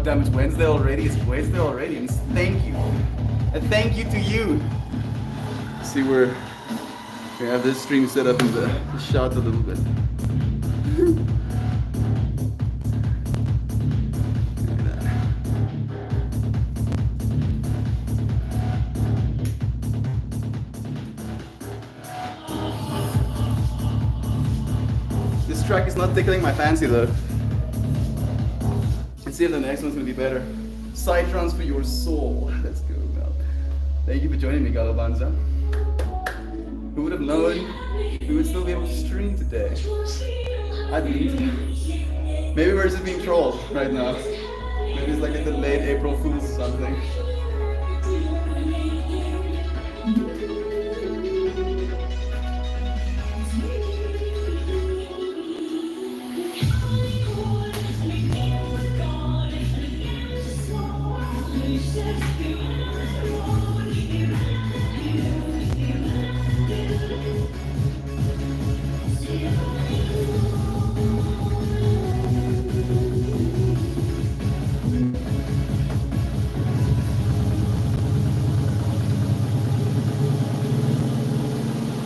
God damn, it's Wednesday already. It's Wednesday already. And thank you. And thank you to you. See, we have this stream set up in the shots a little bit. This track is not tickling my fancy though. Let's see if the next one's gonna be better. Psytrance for your soul. Let's go, Mel. Thank you for joining me, Galabanza. Who would have known we would still be able to stream today? I believe it. Maybe we're just being trolled right now. Maybe it's like a delayed April Fool's or something.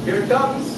Here it comes.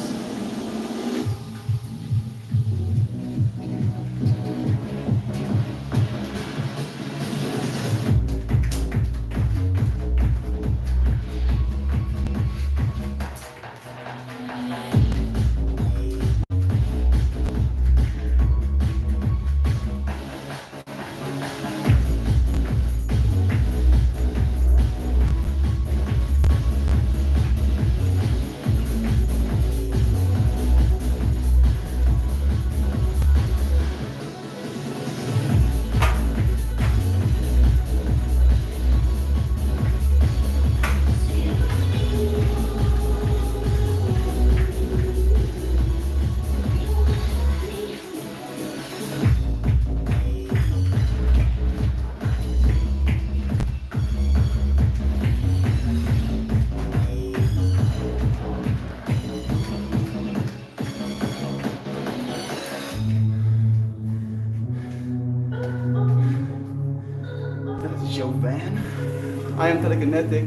I am telekinetic.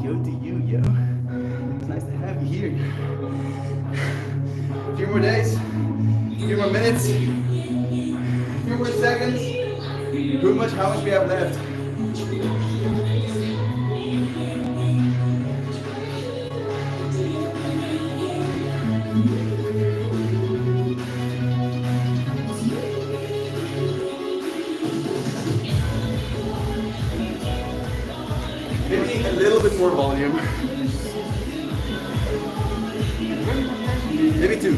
Yo to you, yo. It's nice to have you here. A few more days, a few more minutes, a few more seconds. How much we have left? Maybe a little bit more volume. Maybe two.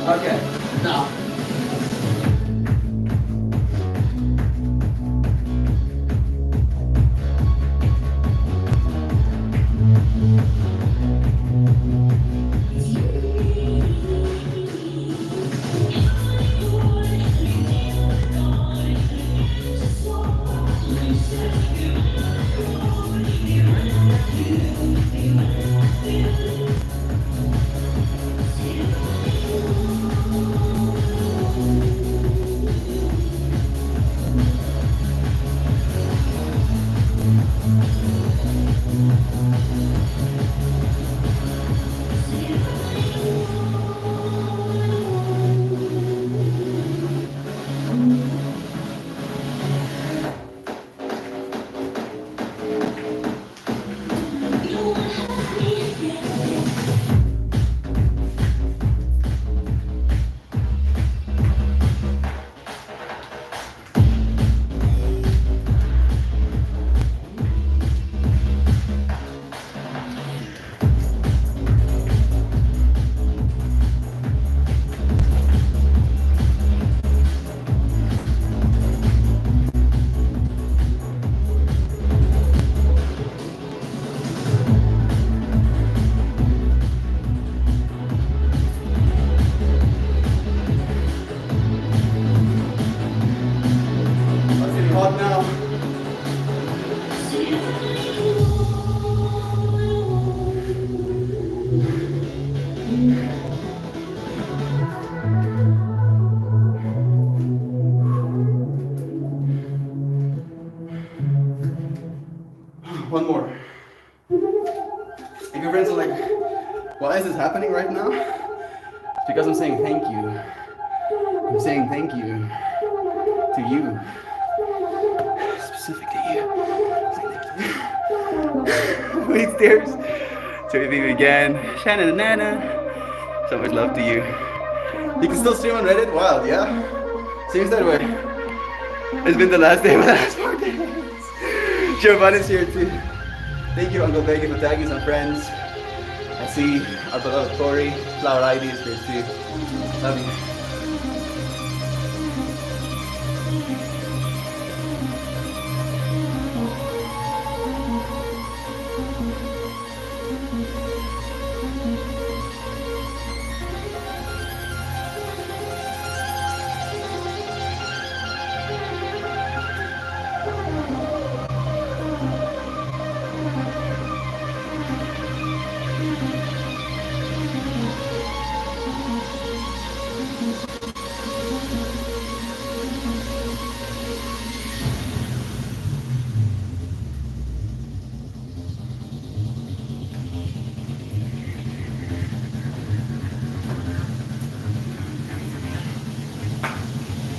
Okay, now. Why is this happening right now? It's because I'm saying thank you. I'm saying thank you to you. Specifically you. Wait, stairs. So we again. Shannon and Nana. So much love to you. You can still stream on Reddit? Wow, yeah. Seems that way. It's been the last day of the last 4 days. Giovanni's here too. Thank you, Uncle Becky, for tagging some friends. I see our beloved Tori. Flower ID is here too. Love you.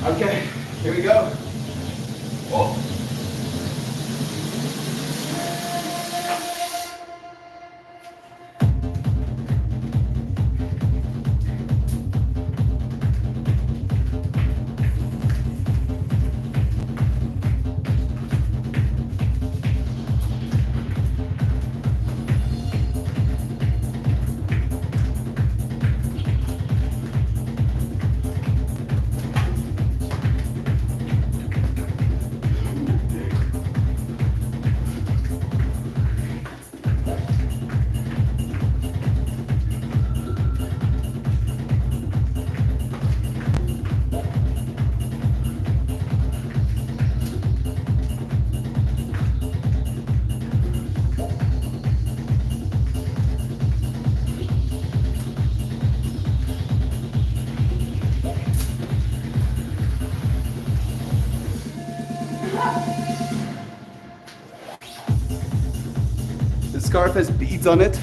Okay, here we go. Oh. The scarf has beads on it,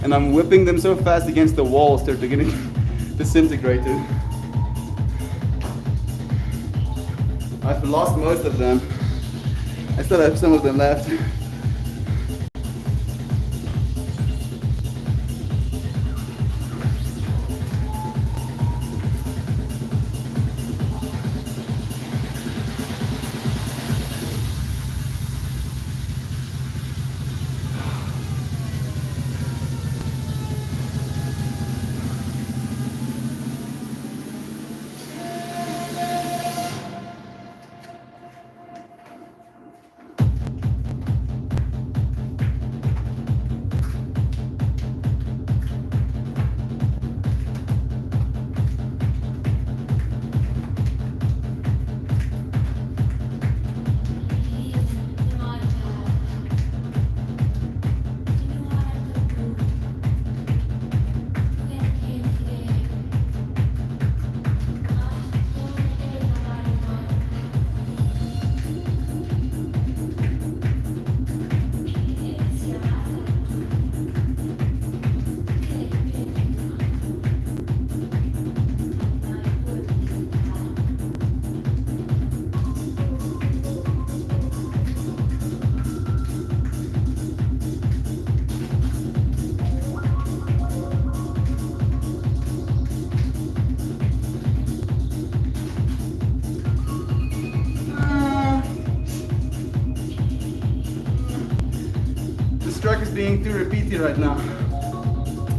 and I'm whipping them so fast against the walls they're beginning to disintegrate. I've lost most of them. I still have some of them left. Truck is being too repeated right now.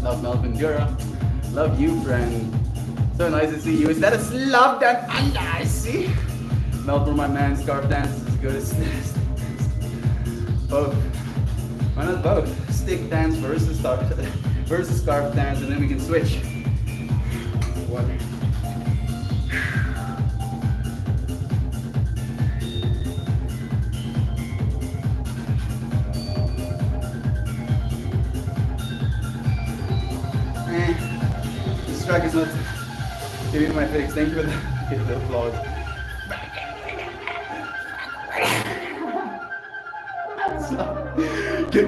Love Melvin Gura. Love you, friend. So nice to see you. Is that a slab that I see? Melvin, my man, scarf dance is as good as this. Both. Why not both? Stick dance versus scarf dance, and then we can switch. What? This track is not giving my fix. Thank you for the applause. Get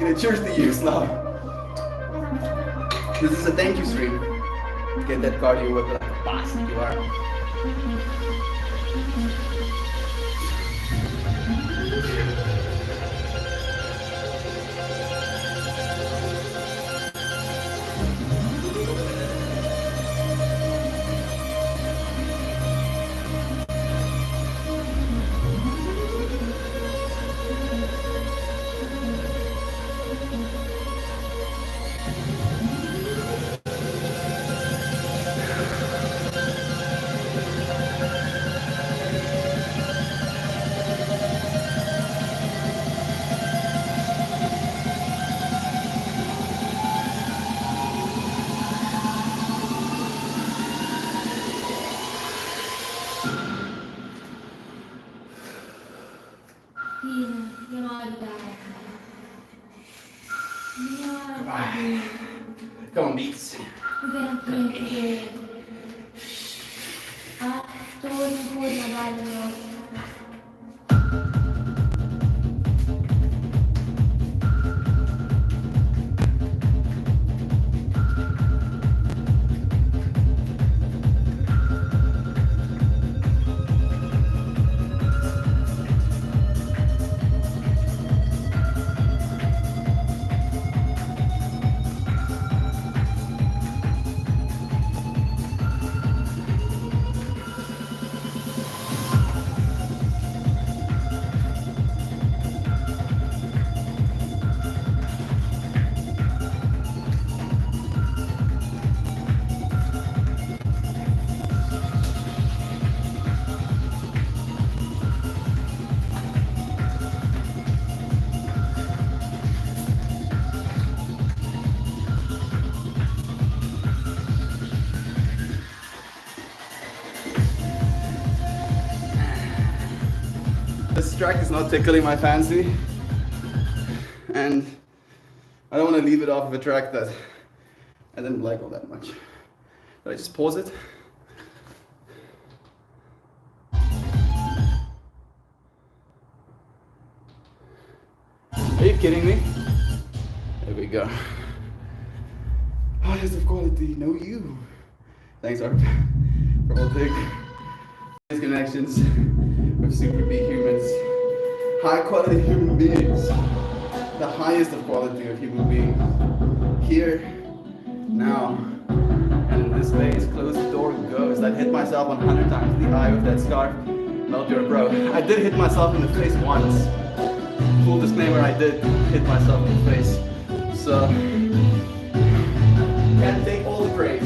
it. Cheers to you, Slav. This is a thank you stream. Get that cardio work like a boss you are. Come on, beats. This track is not tickling my fancy, and I don't want to leave it off of a track that I didn't like all that much. So I just pause it. Are you kidding me? There we go. Highest of quality, no you. Thanks, Arp, for all the connections with super B humans. High quality human beings. The highest of quality of human being. Here, now, and in this space, close the door, goes. I hit myself 100 times in the eye with that scarf. Melt your bro. I did hit myself in the face once. Full disclaimer, I did hit myself in the face. So, can't take all the praise.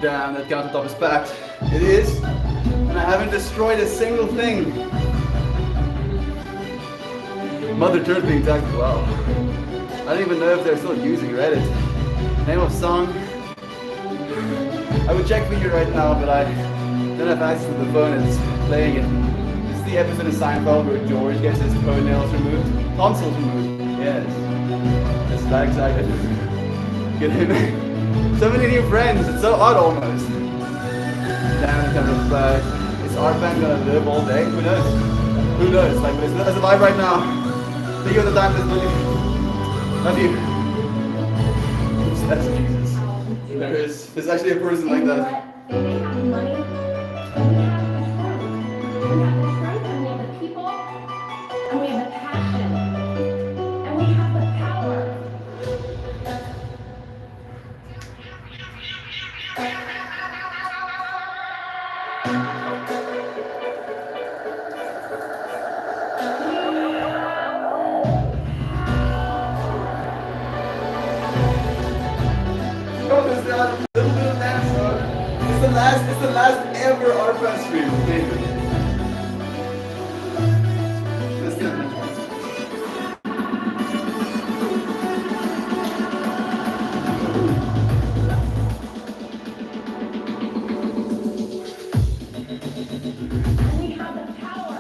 Damn, that countertop is packed. It is. And I haven't destroyed a single thing. Mother Church being tagged as well. I don't even know if they're still using Reddit. Name of song. I would check for you right now, but I don't have access to the phone that's playing it. This is the episode of Seinfeld where George gets his toenails removed. Tonsils removed. Yes. Just that excited. Get him. So many new friends. It's so odd almost. Damn, it comes back. Is our band gonna live all day? Who knows? Who knows? Like, but it's alive right now. Thank you for the time, this movie. Love you. That's Jesus. There's actually a person like that. They have money, and we have the strength. We have the strength, and we have the people, and we have the passion, and we have the power. It's the last ever art band stream. Let's do it. And we have the power.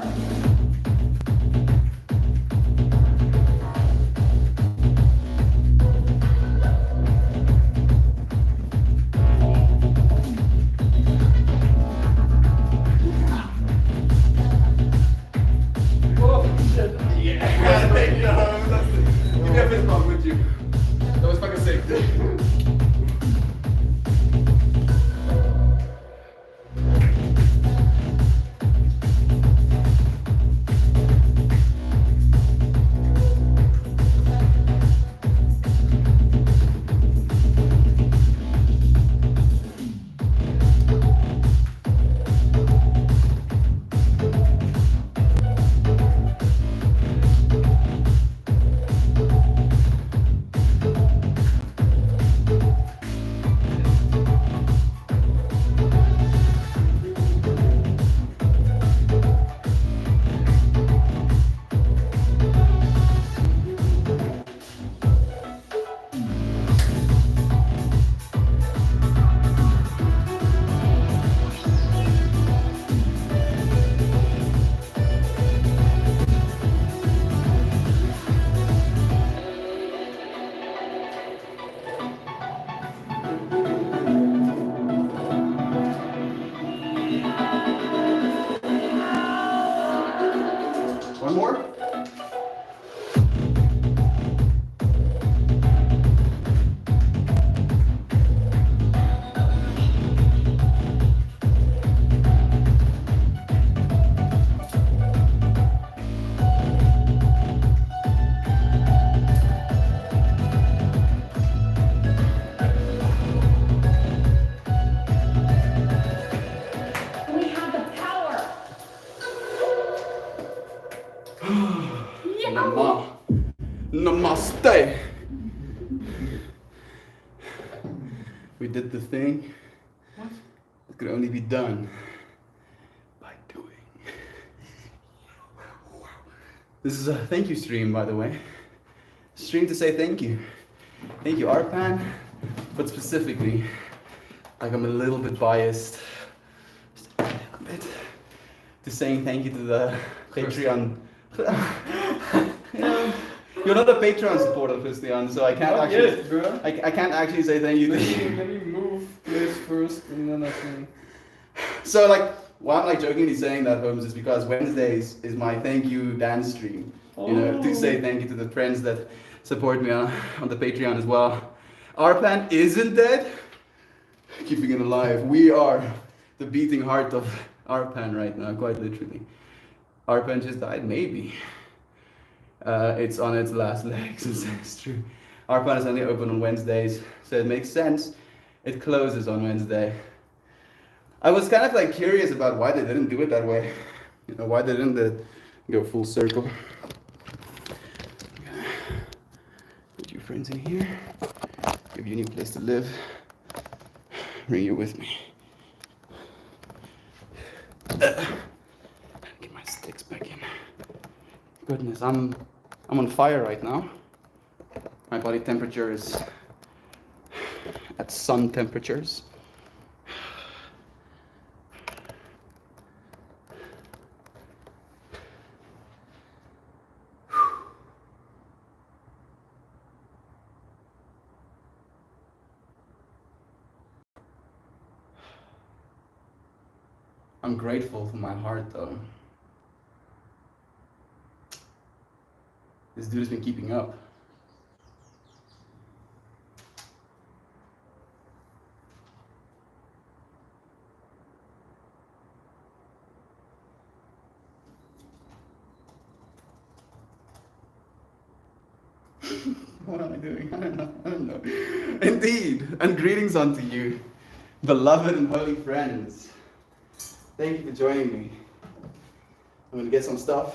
One more? We have the power. Namaste. We did the thing. What? It could only be done by doing. This is a thank you stream, by the way. Stream to say thank you. Thank you, Arpan, but specifically, like I'm a little bit biased, just a little bit, to saying thank you to the Patreon. You're not a Patreon supporter, Christian, so I can't I can't actually say thank you to you. Let me move this first, and then I can. So like, why I'm like jokingly saying that, Holmes, is because Wednesdays is my thank you dance stream. You know, to say thank you to the friends that support me on the Patreon as well. Arpan isn't dead. Keeping it alive. We are the beating heart of Arpan right now, quite literally. Arpan just died, maybe. It's on its last legs, it's true. Arpan is only open on Wednesdays, so it makes sense. It closes on Wednesday. I was kind of like curious about why they didn't do it that way. You know, why they didn't go full circle. Put your friends in here. Give you a new place to live. bring you with me. Get my sticks back in. Goodness, I'm on fire right now. My body temperature is at sun temperatures. I'm grateful for my heart though. This dude has been keeping up. What am I doing? I don't know. Indeed, and greetings unto you, beloved and holy friends. Thank you for joining me. I'm gonna get some stuff,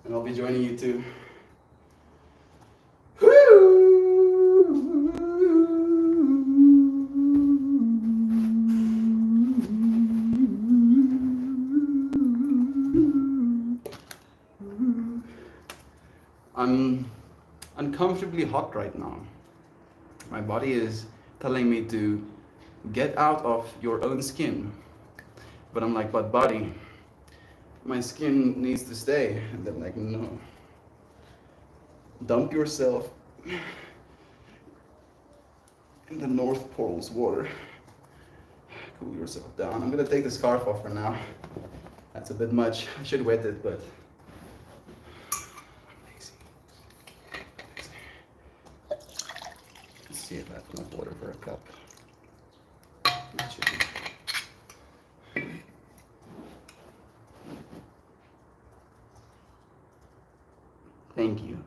and I'll be joining you too. I'm uncomfortably hot right now. My body is telling me to get out of your own skin. But I'm like, but body, my skin needs to stay. And they're like, no. Dump yourself in the North Pole's water. Cool yourself down. I'm gonna take the scarf off for now. That's a bit much. I should wet it, but let's see if I have enough water for a cup. That should be. Thank you.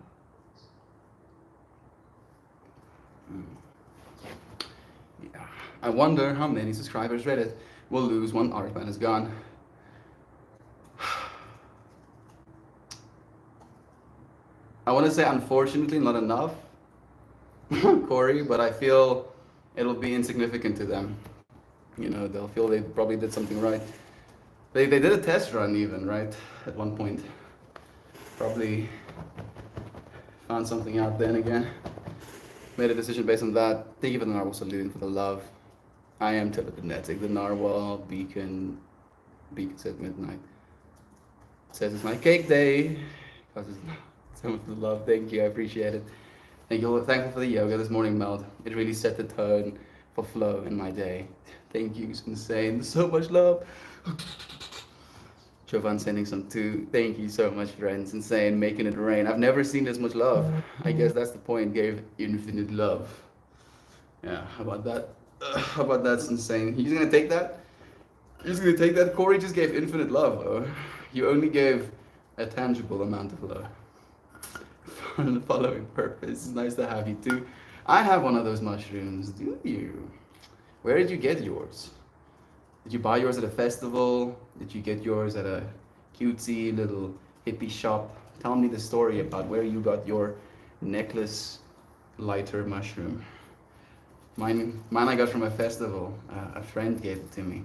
Yeah. I wonder how many subscribers Reddit will lose when Artman is gone. I want to say unfortunately not enough, Corey, but I feel it'll be insignificant to them. You know, they'll feel they probably did something right. They did a test run even, right? At one point. Probably found something out then again. Made a decision based on that. Thank you for the narwhal saluting, for the love. I am telekinetic. The narwhal beacon said midnight. Says it's my cake day. Because it's so much love. Thank you, I appreciate it. Thank you. Thankful for the yoga this morning, Meld. It really set the tone for flow in my day. Thank you, it's insane. So much love. Jovan sending some too. Thank you so much, friends. Insane, making it rain. I've never seen this much love. I guess that's the point. Gave infinite love. Yeah, how about that? How about that's insane. You're just gonna take that? You're just gonna take that? Corey just gave infinite love, though. You only gave a tangible amount of love. For the following purpose. It's nice to have you too. I have one of those mushrooms. Do you? Where did you get yours? Did you buy yours at a festival? Did you get yours at a cutesy little hippie shop? Tell me the story about where you got your necklace lighter mushroom. Mine I got from a festival. A friend gave it to me.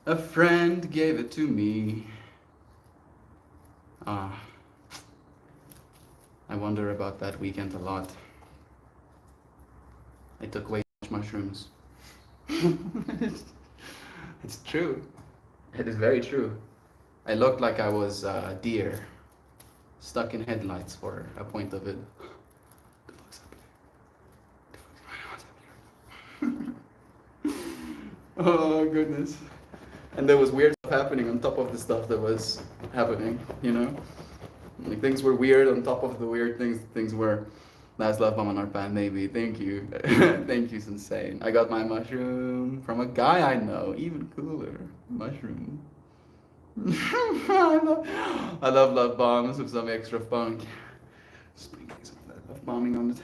A friend gave it to me. I wonder about that weekend a lot. I took way too much mushrooms. It's true. It is very true. I looked like I was a deer stuck in headlights for a point of it. Oh goodness. And there was weird stuff happening on top of the stuff that was happening, you know? Like things were weird on top of the weird things. Things were. Last love bomb on our band, maybe. Thank you. Thank you, Sensei. I got my mushroom from a guy I know. Even cooler. Mushroom. I love love bombs with some extra funk. Sprinkling some of that love bombing on it.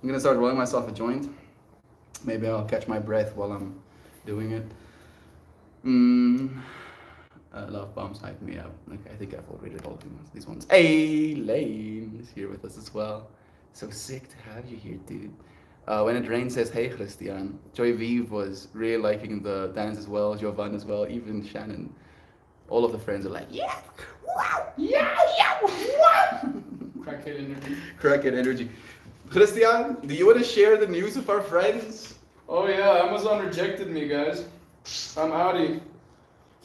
I'm gonna start rolling myself a joint. Maybe I'll catch my breath while I'm doing it. Love bombs hype me up. Okay, I think I've already read all these ones. Hey, Lane is here with us as well. So sick to have you here, dude. When it rains says, "Hey, Christian." Jived was really liking the dance as well. Jovan as well. Even Shannon. All of the friends are like, "Yeah, wow, yeah, yeah, wow." Crackhead energy. Crackhead energy. Christian, do you want to share the news with our friends? Oh yeah, Amazon rejected me, guys. I'm outie.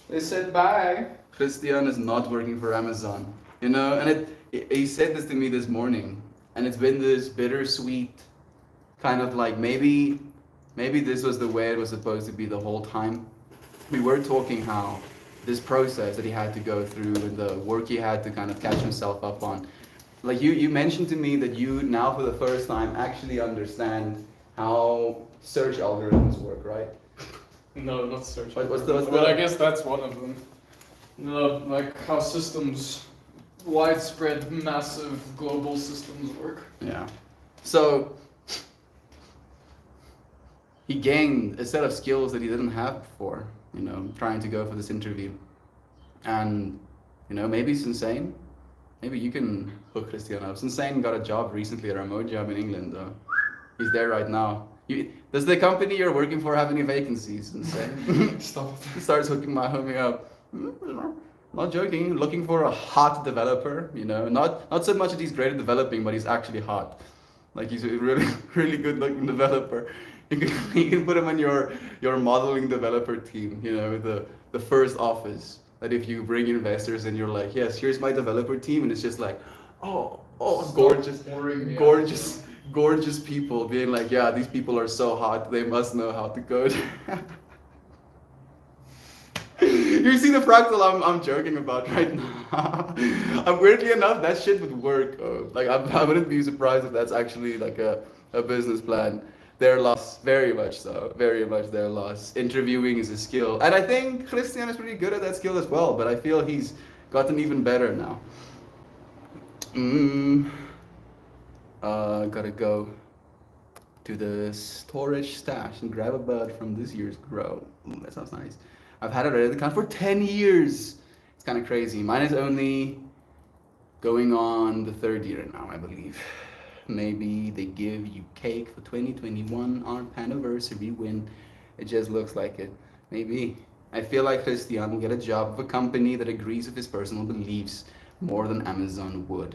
They said bye. Christian is not working for Amazon. You know, and he said this to me this morning, and it's been this bittersweet kind of like maybe this was the way it was supposed to be the whole time. We were talking how this process that he had to go through and the work he had to kind of catch himself up on. Like you mentioned to me that you now for the first time actually understand how search algorithms work, right? No, not search. What's But I guess that's one of them. No, like how systems, widespread, massive, global systems work. Yeah. So he gained a set of skills that he didn't have before, you know, trying to go for this interview. And, you know, maybe it's insane. Maybe you can hook Christian up. Insane got a job recently, a remote job in England. He's there right now. Does the company you're working for have any vacancies? Insane. Stop. He starts hooking my homie up. Not joking. Looking for a hot developer. You know, not so much that he's great at developing, but he's actually hot. Like he's a really really good looking developer. You can put him on your modeling developer team. You know, the first office. That if you bring investors and you're like, yes, here's my developer team, and it's just like, oh, gorgeous, gorgeous people being like, yeah, these people are so hot, they must know how to code. You see the fractal I'm joking about right now. Weirdly enough, that shit would work. Like I wouldn't be surprised if that's actually like a business plan. Their loss, very much so, very much their loss. Interviewing is a skill, and I think Christian is pretty good at that skill as well. But I feel he's gotten even better now. Gotta go to the storage stash and grab a bud from this year's grow. Ooh, that sounds nice. I've had it ready to count for 10 years. It's kind of crazy. Mine is only going on the third year now, I believe. Maybe they give you cake for 2021 on anniversary win. It just looks like it. Maybe. I feel like Christian will get a job with a company that agrees with his personal beliefs more than Amazon would.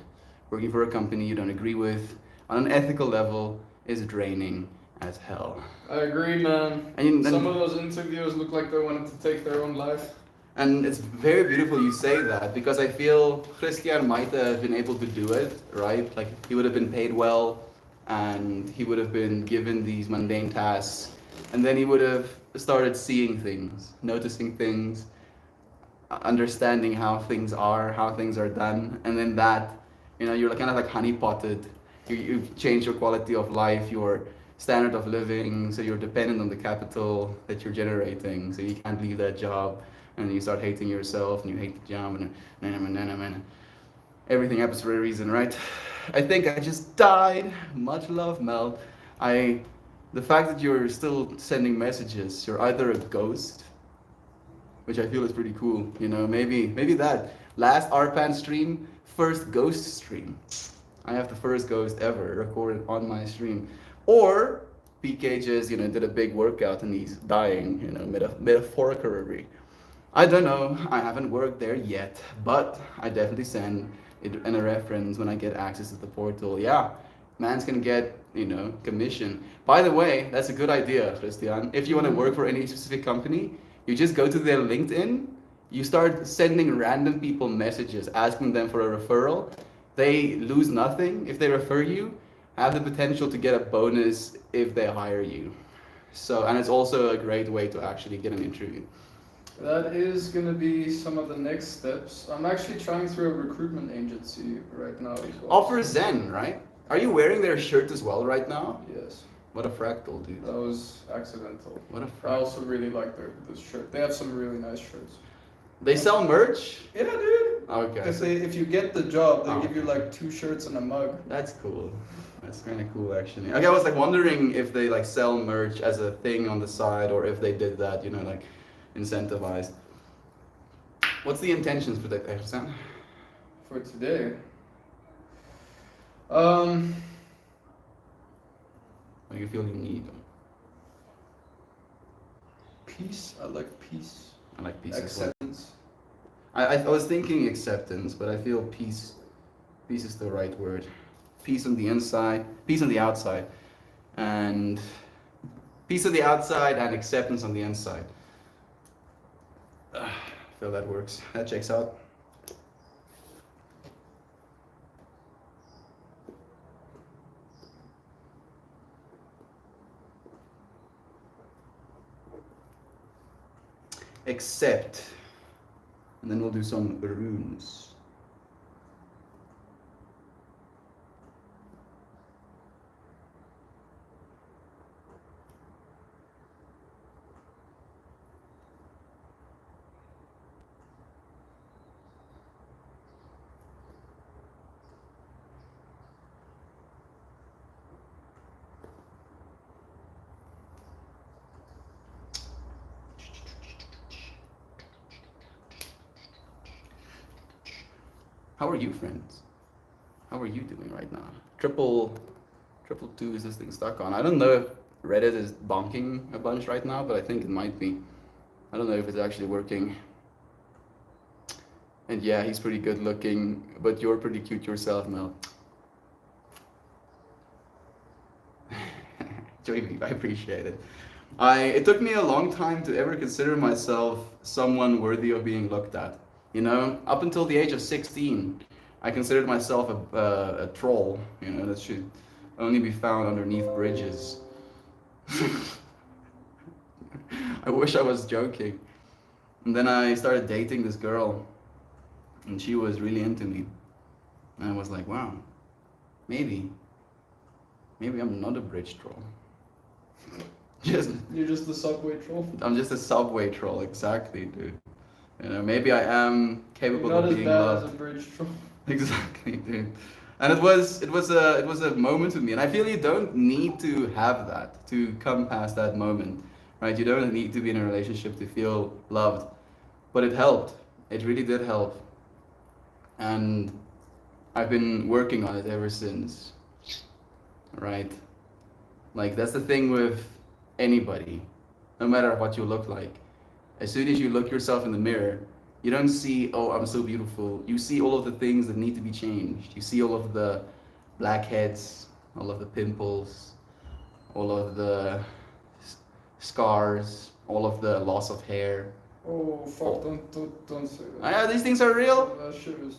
Working for a company you don't agree with on an ethical level is draining as hell. I agree, man. And some of those interviews look like they wanted to take their own life. And it's very beautiful you say that, because I feel Christian might have been able to do it, right? Like he would have been paid well and he would have been given these mundane tasks, and then he would have started seeing things, noticing things, understanding how things are done, and then that, you know, you're kind of like honeypotted. You change your quality of life, your standard of living, so you're dependent on the capital that you're generating, so you can't leave that job. And you start hating yourself, and you hate the job, and everything happens for a reason, right? I think I just died. Much love, Mel. The fact that you're still sending messages, you're either a ghost, which I feel is pretty cool. You know, maybe that last RPAN stream, first ghost stream. I have the first ghost ever recorded on my stream, or PK just did a big workout and he's dying. Metaphorically. I don't know, I haven't worked there yet, but I definitely send it in a reference when I get access to the portal. Yeah, man's gonna get, commission. By the way, that's a good idea, Christian. If you want to work for any specific company, you just go to their LinkedIn, you start sending random people messages, asking them for a referral. They lose nothing if they refer you, have the potential to get a bonus if they hire you. So, and it's also a great way to actually get an interview. That is going to be some of the next steps. I'm actually trying through a recruitment agency right now as well. Offer Zen, right? Are you wearing their shirt as well right now? Yes. What a fractal, dude. That was accidental. What a I fractal. also really like this shirt. They have some really nice shirts. They sell merch? Yeah, dude. Okay. Because if you get the job, they Oh. give you like 2 shirts and a mug. That's cool. That's kind of cool, actually. Okay, I was wondering if they sell merch as a thing on the side, or if they did that, incentivized. What's the intentions for that exam? For today. What or you feel you need? Peace. I like peace. I like peace as well. Acceptance. I was thinking acceptance, but I feel peace is the right word. Peace on the inside, peace on the outside, and peace on the outside and acceptance on the inside. I feel that works. That checks out. Accept. And then we'll do some runes. How are you, friends? How are you doing right now? Triple two is this thing stuck on? I don't know if Reddit is bonking a bunch right now, but I think it might be. I don't know if it's actually working. And yeah, he's pretty good looking, but you're pretty cute yourself, Mel. Joey, I appreciate it. It took me a long time to ever consider myself someone worthy of being looked at. You know, up until the age of 16, I considered myself a troll, you know, that should only be found underneath bridges. I wish I was joking. And then I started dating this girl, and she was really into me. And I was like, wow, maybe I'm not a bridge troll. You're just the subway troll. I'm just a subway troll, exactly, dude. You know, maybe I am capable You're not of as being bad loved. as a bridge troll. Exactly, dude. And it was a moment with me, and I feel you don't need to have that to come past that moment, right? You don't need to be in a relationship to feel loved, but it helped. It really did help, and I've been working on it ever since, right? Like that's the thing with anybody, no matter what you look like. As soon as you look yourself in the mirror, you don't see, oh, I'm so beautiful. You see all of the things that need to be changed. You see all of the blackheads, all of the pimples, all of the scars, all of the loss of hair. Oh fuck! Don't say that. Yeah, these things are real. That shit's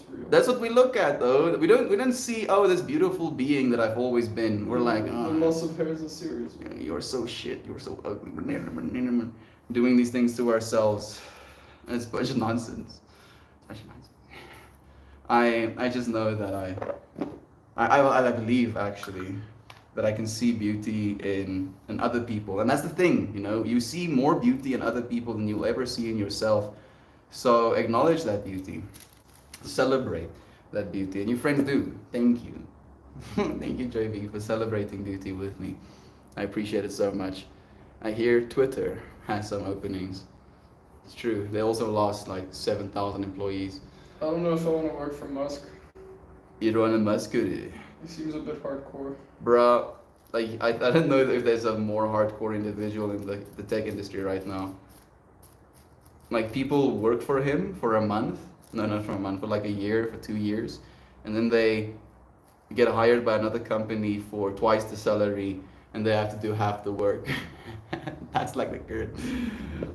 real. That's what we look at, though. We don't see, oh, this beautiful being that I've always been. We're like, The oh, loss of hair is a serious one. you're so shit. You're so ugly. Doing these things to ourselves. And it's a bunch of nonsense. I just know that I believe actually that I can see beauty in other people, and that's the thing, you know. You see more beauty in other people than you'll ever see in yourself. So acknowledge that beauty, celebrate that beauty, and your friends do. Thank you, thank you, JV, for celebrating beauty with me. I appreciate it so much. I hear Twitter has some openings. It's true. They also lost like 7,000 employees. I don't know if I want to work for Musk. You want a muscular. He seems a bit hardcore. Bro, like I don't know if there's a more hardcore individual in the tech industry right now. Like people work for him for a month. No, not for a month, for like a year, for 2 years. And then they get hired by another company for twice the salary and they have to do half the work. That's like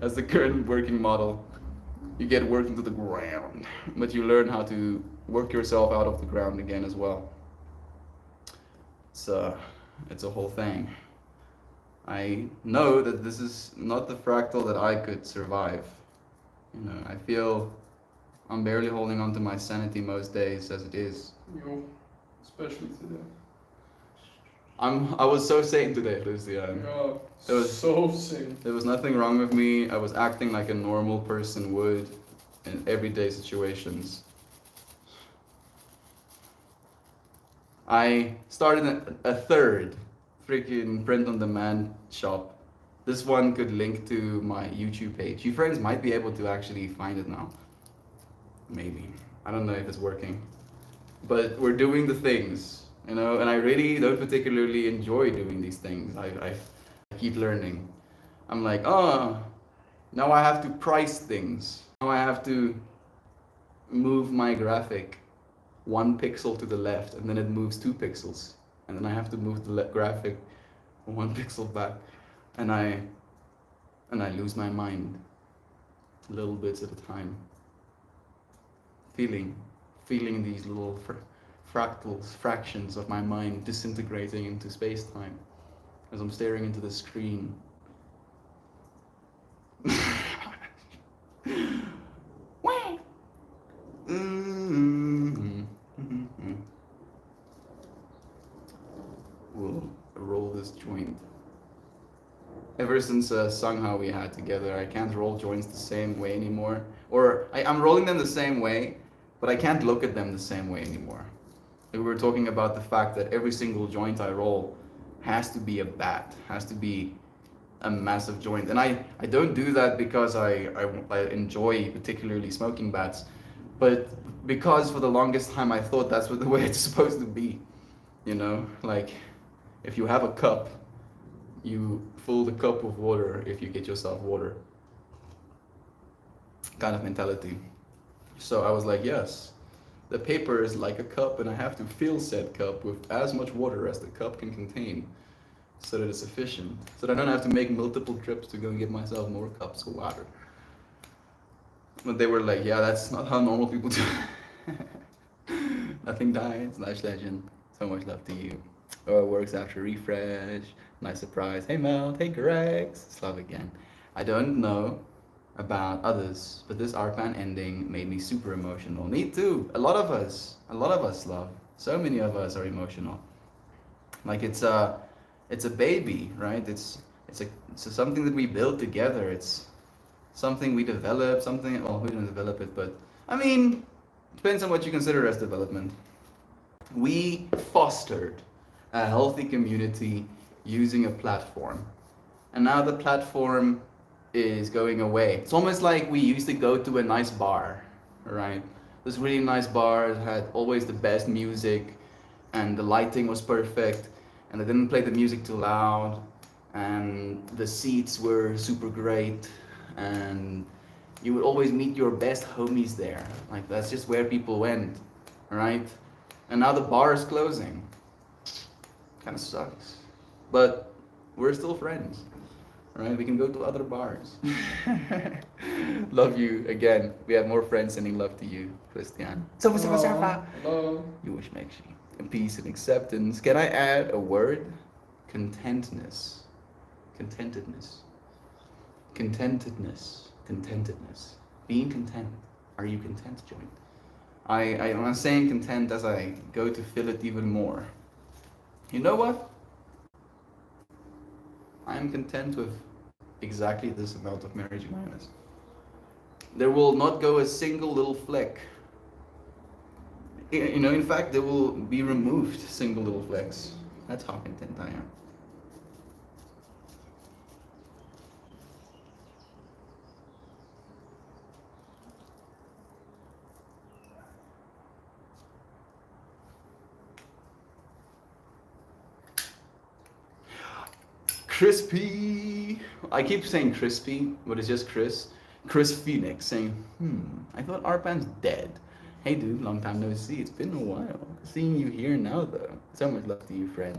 that's the current working model. You get worked into the ground, but you learn how to work yourself out of the ground again as well. It's a whole thing. I know that this is not the fractal that I could survive. You know, I feel I'm barely holding on to my sanity most days as it is. Yo, especially today. I was so sane today, Lucian. Yeah, It was so sane. There was nothing wrong with me. I was acting like a normal person would in everyday situations. I started a third freaking print-on-demand shop. This one could link to my YouTube page. You friends might be able to actually find it now. Maybe. I don't know if it's working. But we're doing the things. you know, and I really don't particularly enjoy doing these things. I keep learning. I'm like, oh, now I have to price things. Now I have to move my graphic 1 pixel to the left, and then it moves 2 pixels, and then I have to move the graphic 1 pixel back, and I lose my mind, little bits at a time, feeling these little fractals, fractions of my mind disintegrating into space-time as I'm staring into the screen. We'll roll this joint. Ever since Sangha we had together, I can't roll joints the same way anymore. Or I'm rolling them the same way, but I can't look at them the same way anymore. We were talking about the fact that every single joint I roll has to be a bat, has to be a massive joint. And I don't do that because I enjoy particularly smoking bats, but because for the longest time I thought that's what the way it's supposed to be. You know, like if you have a cup, you fill the cup with water if you get yourself water. Kind of mentality. So I was like, yes, the paper is like a cup and I have to fill said cup with as much water as the cup can contain so that it's sufficient. So that I don't have to make multiple trips to go and get myself more cups of water. But they were like, yeah, that's not how normal people do it. Nothing dies, nice legend. So much love to you. Oh, it works after refresh. Nice surprise. Hey Mel, hey Grex. It's love again. I don't know about others, but this ARPAN ending made me super emotional. Me too. A lot of us love. So many of us are emotional. Like it's a baby, right? It's something that we build together. It's something we develop, something, well, we didn't develop it, but I mean, depends on what you consider as development. We fostered a healthy community using a platform. And now the platform is going away. It's almost like we used to go to a nice bar, right? This really nice bar had always the best music and the lighting was perfect and they didn't play the music too loud and the seats were super great and you would always meet your best homies there. Like that's just where people went, right? And now the bar is closing. Kind of sucks. But we're still friends, right? We can go to other bars. Love you again. We have more friends sending love to you, Christian. So Hello. you wish me and peace and acceptance. Can I add a word? Contentness. Contentedness. Contentedness. Contentedness. Being content. Are you content, joint? I'm saying content as I go to feel it even more. You know what? I am content with exactly this amount of marriage awareness. There will not go a single little fleck. You know, in fact, there will be removed single little flecks. That's how content I am. Crispy. I keep saying crispy, but it's just Chris. Chris Phoenix saying, I thought Arpan's dead. Hey dude, long time no see. It's been a while. Seeing you here now though. So much love to you, friend.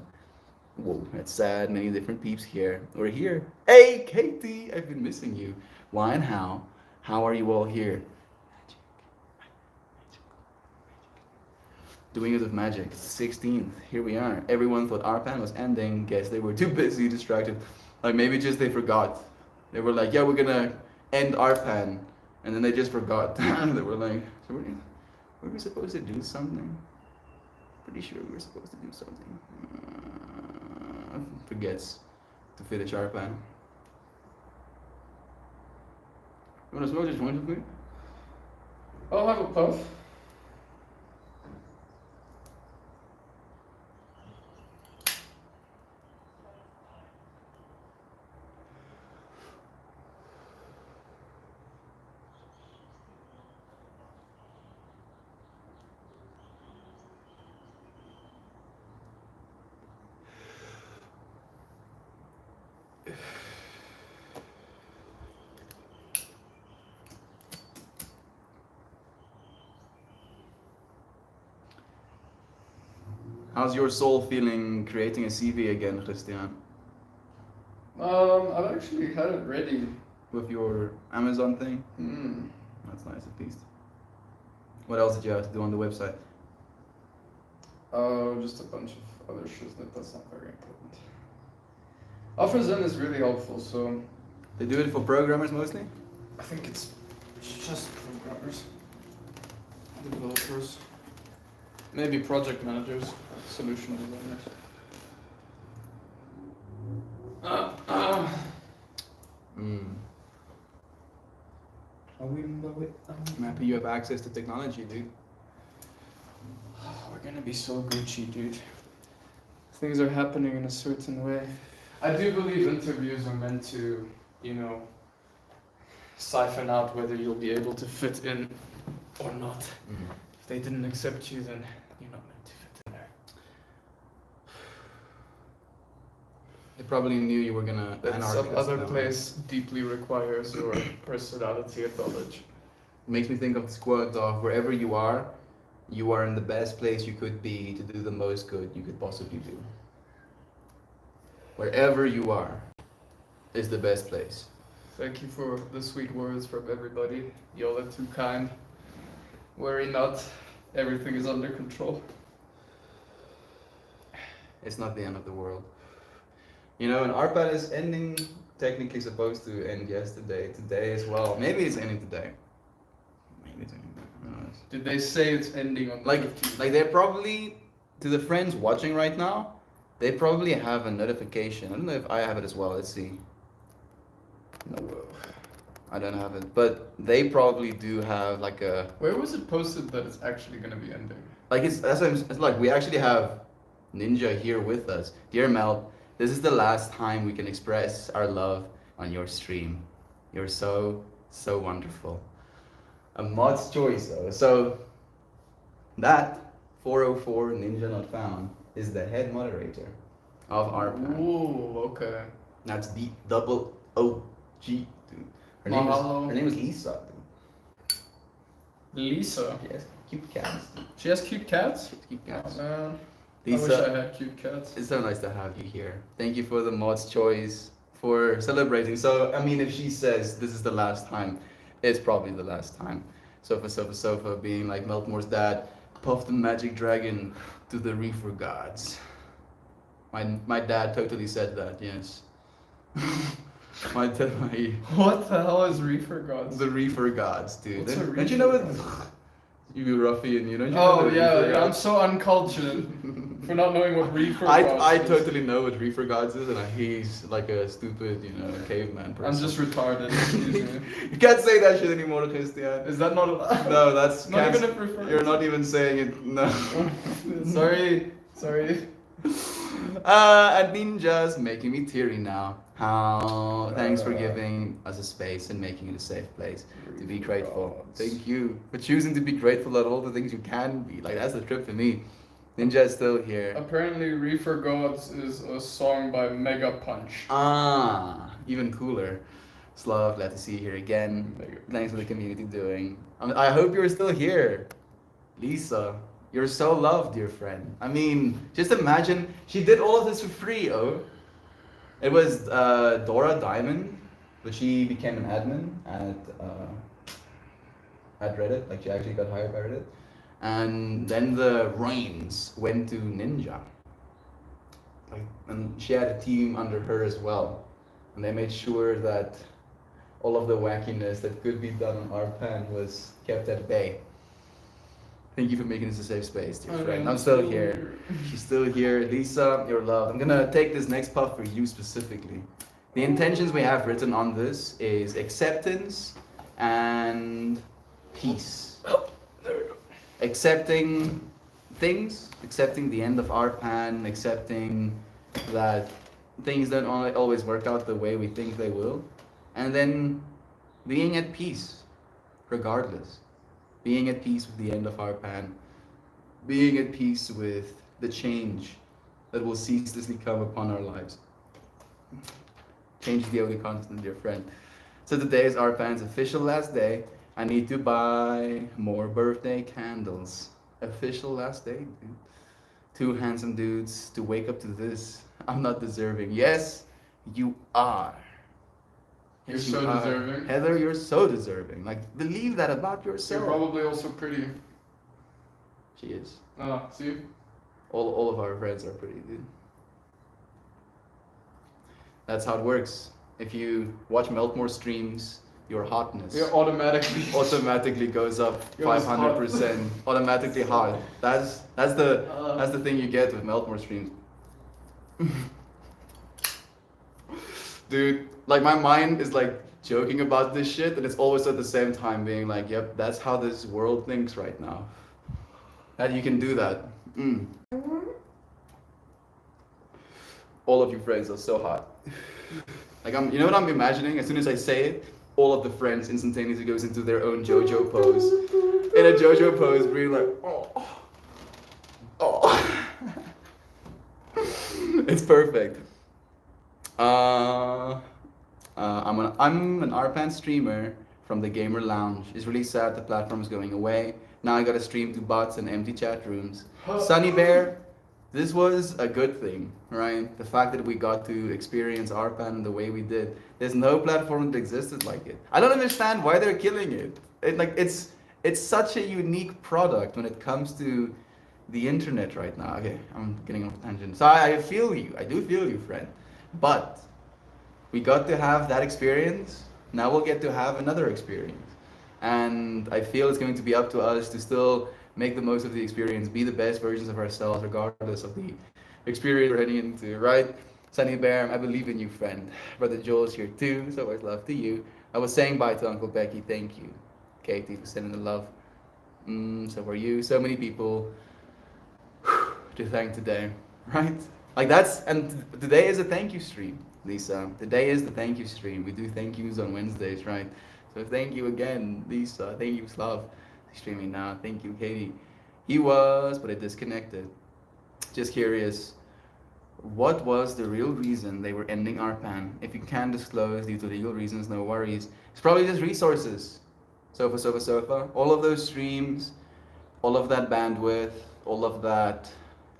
Whoa, that's sad. Many different peeps here. We're here. Hey, Katie, I've been missing you. Why and how? How are you all here? Doing it with magic. 16th. Here we are. Everyone thought Arpan was ending. Guess they were too busy, distracted. Like maybe just they forgot. They were like, yeah, we're gonna end Arpan. And then they just forgot. They were like, so were we supposed to do something? Pretty sure we were supposed to do something. Forgets to finish Arpan. You wanna smoke this joint with me? I'll have a puff. How's your soul feeling creating a CV again, Christian? I've actually had it ready. With your Amazon thing? Hmm. That's nice at least. What else did you have to do on the website? Just a bunch of other shit that's not very important. OfferZen is really helpful, so They do it for programmers mostly? I think it's just programmers, developers, maybe project managers, solution designers. I'm happy you have access to technology, dude. We're gonna be so Gucci, dude. Things are happening in a certain way. I do believe interviews are meant to, siphon out whether you'll be able to fit in or not. If they didn't accept you, then you're not meant to fit in there. They probably knew you were gonna That anarch some us other now. place deeply requires your personality and knowledge. Makes me think of this quote of wherever you are in the best place you could be to do the most good you could possibly do. Wherever you are is the best place. Thank you for the sweet words from everybody. Y'all are too kind. Worry not, everything is under control. It's not the end of the world. You know, and ARPAD is ending, technically supposed to end yesterday, today as well. Maybe it's ending today. Maybe it's ending today. Who knows? Did they say it's ending on the Like 15th? they're probably, to the friends watching right now, they probably have a notification. I don't know if I have it as well. Let's see. No, I don't have it. But they probably do have like a, Where was it posted that it's actually gonna be ending? like it's like we actually have Ninja here with us. Dear Mel, this is the last time we can express our love on your stream. You're so wonderful. A mod's choice though. So that 404 Ninja Not Found is the head moderator of our panel. Ooh, okay. That's the double OG, dude. Mahalo. Her name is Lisa, dude. Lisa. Yes, cute cats. Dude. She has cute cats? Cute cats. Oh, man. I Lisa, wish I had cute cats. it's so nice to have you here. Thank you for the mod's choice, for celebrating. So, I mean, if she says this is the last time, it's probably the last time. Sofa being like Meltmore's dad, Puff the Magic Dragon to the Reefer Gods. My dad totally said that, yes. my What the hell is Reefer Gods? the Reefer Gods, dude. What's a Don't you know Reefer what? You ruffian, you don't you know Oh what yeah, Reefer I'm Gods? so uncultured for not knowing what Reefer Gods I is. totally know what Reefer Gods is, and he's like a stupid, caveman person. I'm just retarded, excuse me. You can't say that shit anymore, Christian. Is that not allowed? No, that's Not can't- even a preferred. You're not even saying it. No. Sorry. And Ninja's making me teary now. How? Thanks for giving us a space and making it a safe place to be grateful. Thank you for choosing to be grateful at all the things you can be. Like that's the trip for me. Ninja is still here. Apparently, Reefer Gods is a song by Mega Punch. Ah, even cooler. Slav, glad to see you here again. Mega Thanks for the community doing. I hope you're still here. Lisa, you're so loved, dear friend. I mean, just imagine, she did all of this for free, oh. It was Dora Diamond, but she became an admin at Reddit, like she actually got hired by Reddit. And then the reins went to Ninja. And she had a team under her as well. And they made sure that all of the wackiness that could be done on our pan was kept at bay. Thank you for making this a safe space, dear friend. I'm still here. She's still here. Lisa, you're loved. I'm gonna take this next puff for you specifically. The intentions we have written on this is acceptance and peace. There we go. Accepting things, accepting the end of our pan, accepting that things don't always work out the way we think they will, and then being at peace, regardless. Being at peace with the end of our pan, being at peace with the change that will ceaselessly come upon our lives. Change is the only constant, dear friend. So today is our pan's official last day. I need to buy more birthday candles. Official last day, dude. two handsome dudes to wake up to this. I'm not deserving. Yes, you are. You're Yes, so you are. deserving. Heather, you're so deserving. Like, believe that about You're yourself. probably also pretty. She is. See? All of our friends are pretty, dude. That's how it works. If you watch Meltmore streams, your hotness You're automatically goes up You're just 500%. Automatically hot. That's the thing you get with Meltmore streams. Dude, like my mind is like joking about this shit, and it's always at the same time being like, yep, that's how this world thinks right now. That you can do that. All of you friends are so hot. Like you know what I'm imagining? As soon as I say it, all of the friends instantaneously goes into their own JoJo pose. In a JoJo pose, being like, oh. It's perfect. I'm an RPAN streamer from the Gamer Lounge. It's really sad the platform is going away. Now I gotta stream to bots and empty chat rooms. Sunny Bear, this was a good thing, right? The fact that we got to experience RPAN the way we did. There's no platform that existed like it. I don't understand why they're killing it. It's such a unique product when it comes to the internet right now. Okay, I'm getting off tangent. So I feel you. I do feel you, friend. But we got to have that experience. Now we'll get to have another experience. And I feel it's going to be up to us to still make the most of the experience, be the best versions of ourselves, regardless of the experience we're heading into, right? Sunny Bear, I believe in you, friend. Brother Joel's here too, so always love to you. I was saying bye to Uncle Becky, thank you. Katie for sending the love. So are you. So many people to thank today, right? Like and today is a thank you stream, Lisa. Today is the thank you stream. We do thank yous on Wednesdays, right? So thank you again, Lisa. Thank you, Slav. Streaming now. Thank you, Katie. But it disconnected. Just curious, what was the real reason they were ending RPAN? If you can disclose due to legal reasons, no worries. It's probably just resources. Sofa. All of those streams, all of that bandwidth, all of that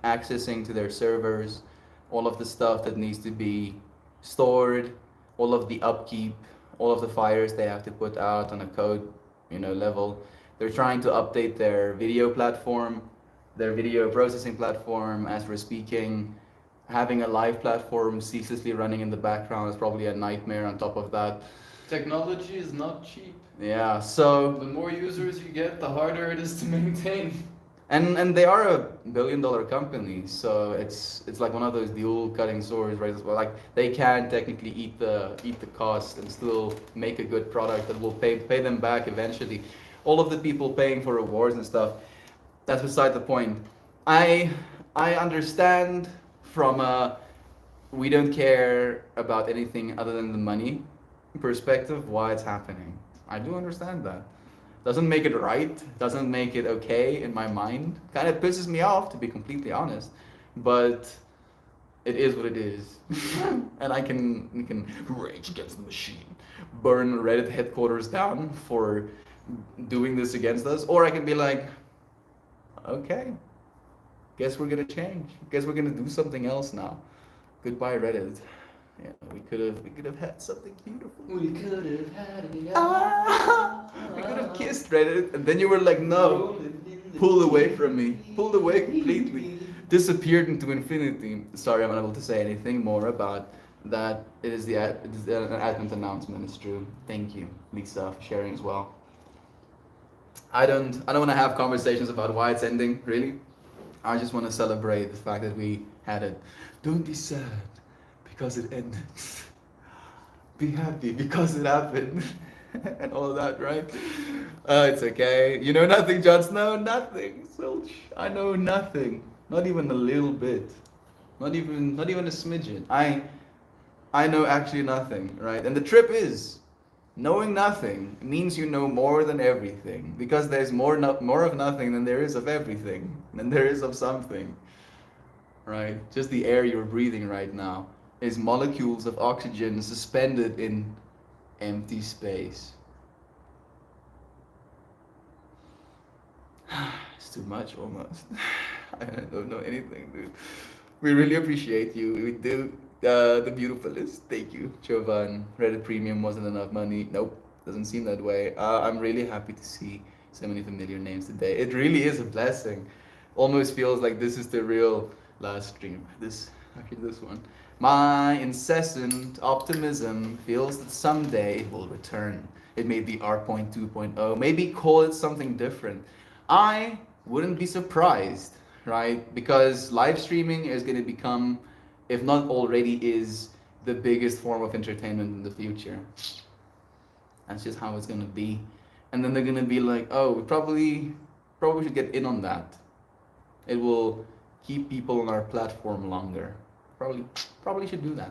accessing to their servers, all of the stuff that needs to be stored, all of the upkeep, all of the fires they have to put out on a code, level. They're trying to update their video platform, their video processing platform as we're speaking. Having a live platform ceaselessly running in the background is probably a nightmare on top of that. Technology is not cheap. Yeah, so the more users you get, the harder it is to maintain. And they are a billion-dollar company, so it's like one of those dual cutting swords, right? As well, like they can technically eat the cost and still make a good product that will pay them back eventually. All of the people paying for rewards and stuff, that's beside the point. I understand from a we don't care about anything other than the money perspective why it's happening. I do understand that. Doesn't make it right, doesn't make it okay in my mind. Kind of pisses me off, to be completely honest. But it is what it is. And we can rage against the machine. Burn Reddit headquarters down for doing this against us. Or I can be like, okay, guess we're gonna change. Guess we're gonna do something else now. Goodbye, Reddit. Yeah, we could have had something beautiful. We could have had it. We could have kissed Reddit, and then you were like, no, pulled away from me, pulled away completely, disappeared into infinity. Sorry, I'm unable to say anything more about that. It is an advent announcement. It's true. Thank you, Lisa, for sharing as well. I don't want to have conversations about why it's ending. Really, I just want to celebrate the fact that we had it. Don't be sad because it ended. Be happy because it happened. And all that, right? It's okay. You know nothing, Jon Snow? Nothing. Silch. I know nothing. Not even a little bit. Not even a smidgen. I know actually nothing, right? And the trip is, knowing nothing means you know more than everything. Because there's more of nothing than there is of everything. Than there is of something. Right? Just the air you're breathing right now is molecules of oxygen suspended in empty space. It's too much almost. I don't know anything, dude. We really appreciate you. We do. The beautifulest. Thank you, Jovan. Reddit Premium wasn't enough money. Nope, doesn't seem that way. I'm really happy to see so many familiar names today. It really is a blessing. Almost feels like this is the real last stream. Actually, this one. My incessant optimism feels that someday it will return. It may be R.2.0, 2.0, maybe call it something different. I wouldn't be surprised, right? Because live streaming is going to become, if not already is, the biggest form of entertainment in the future. That's just how it's going to be. And then they're going to be like, oh, we probably should get in on that. It will keep people on our platform longer. Probably should do that.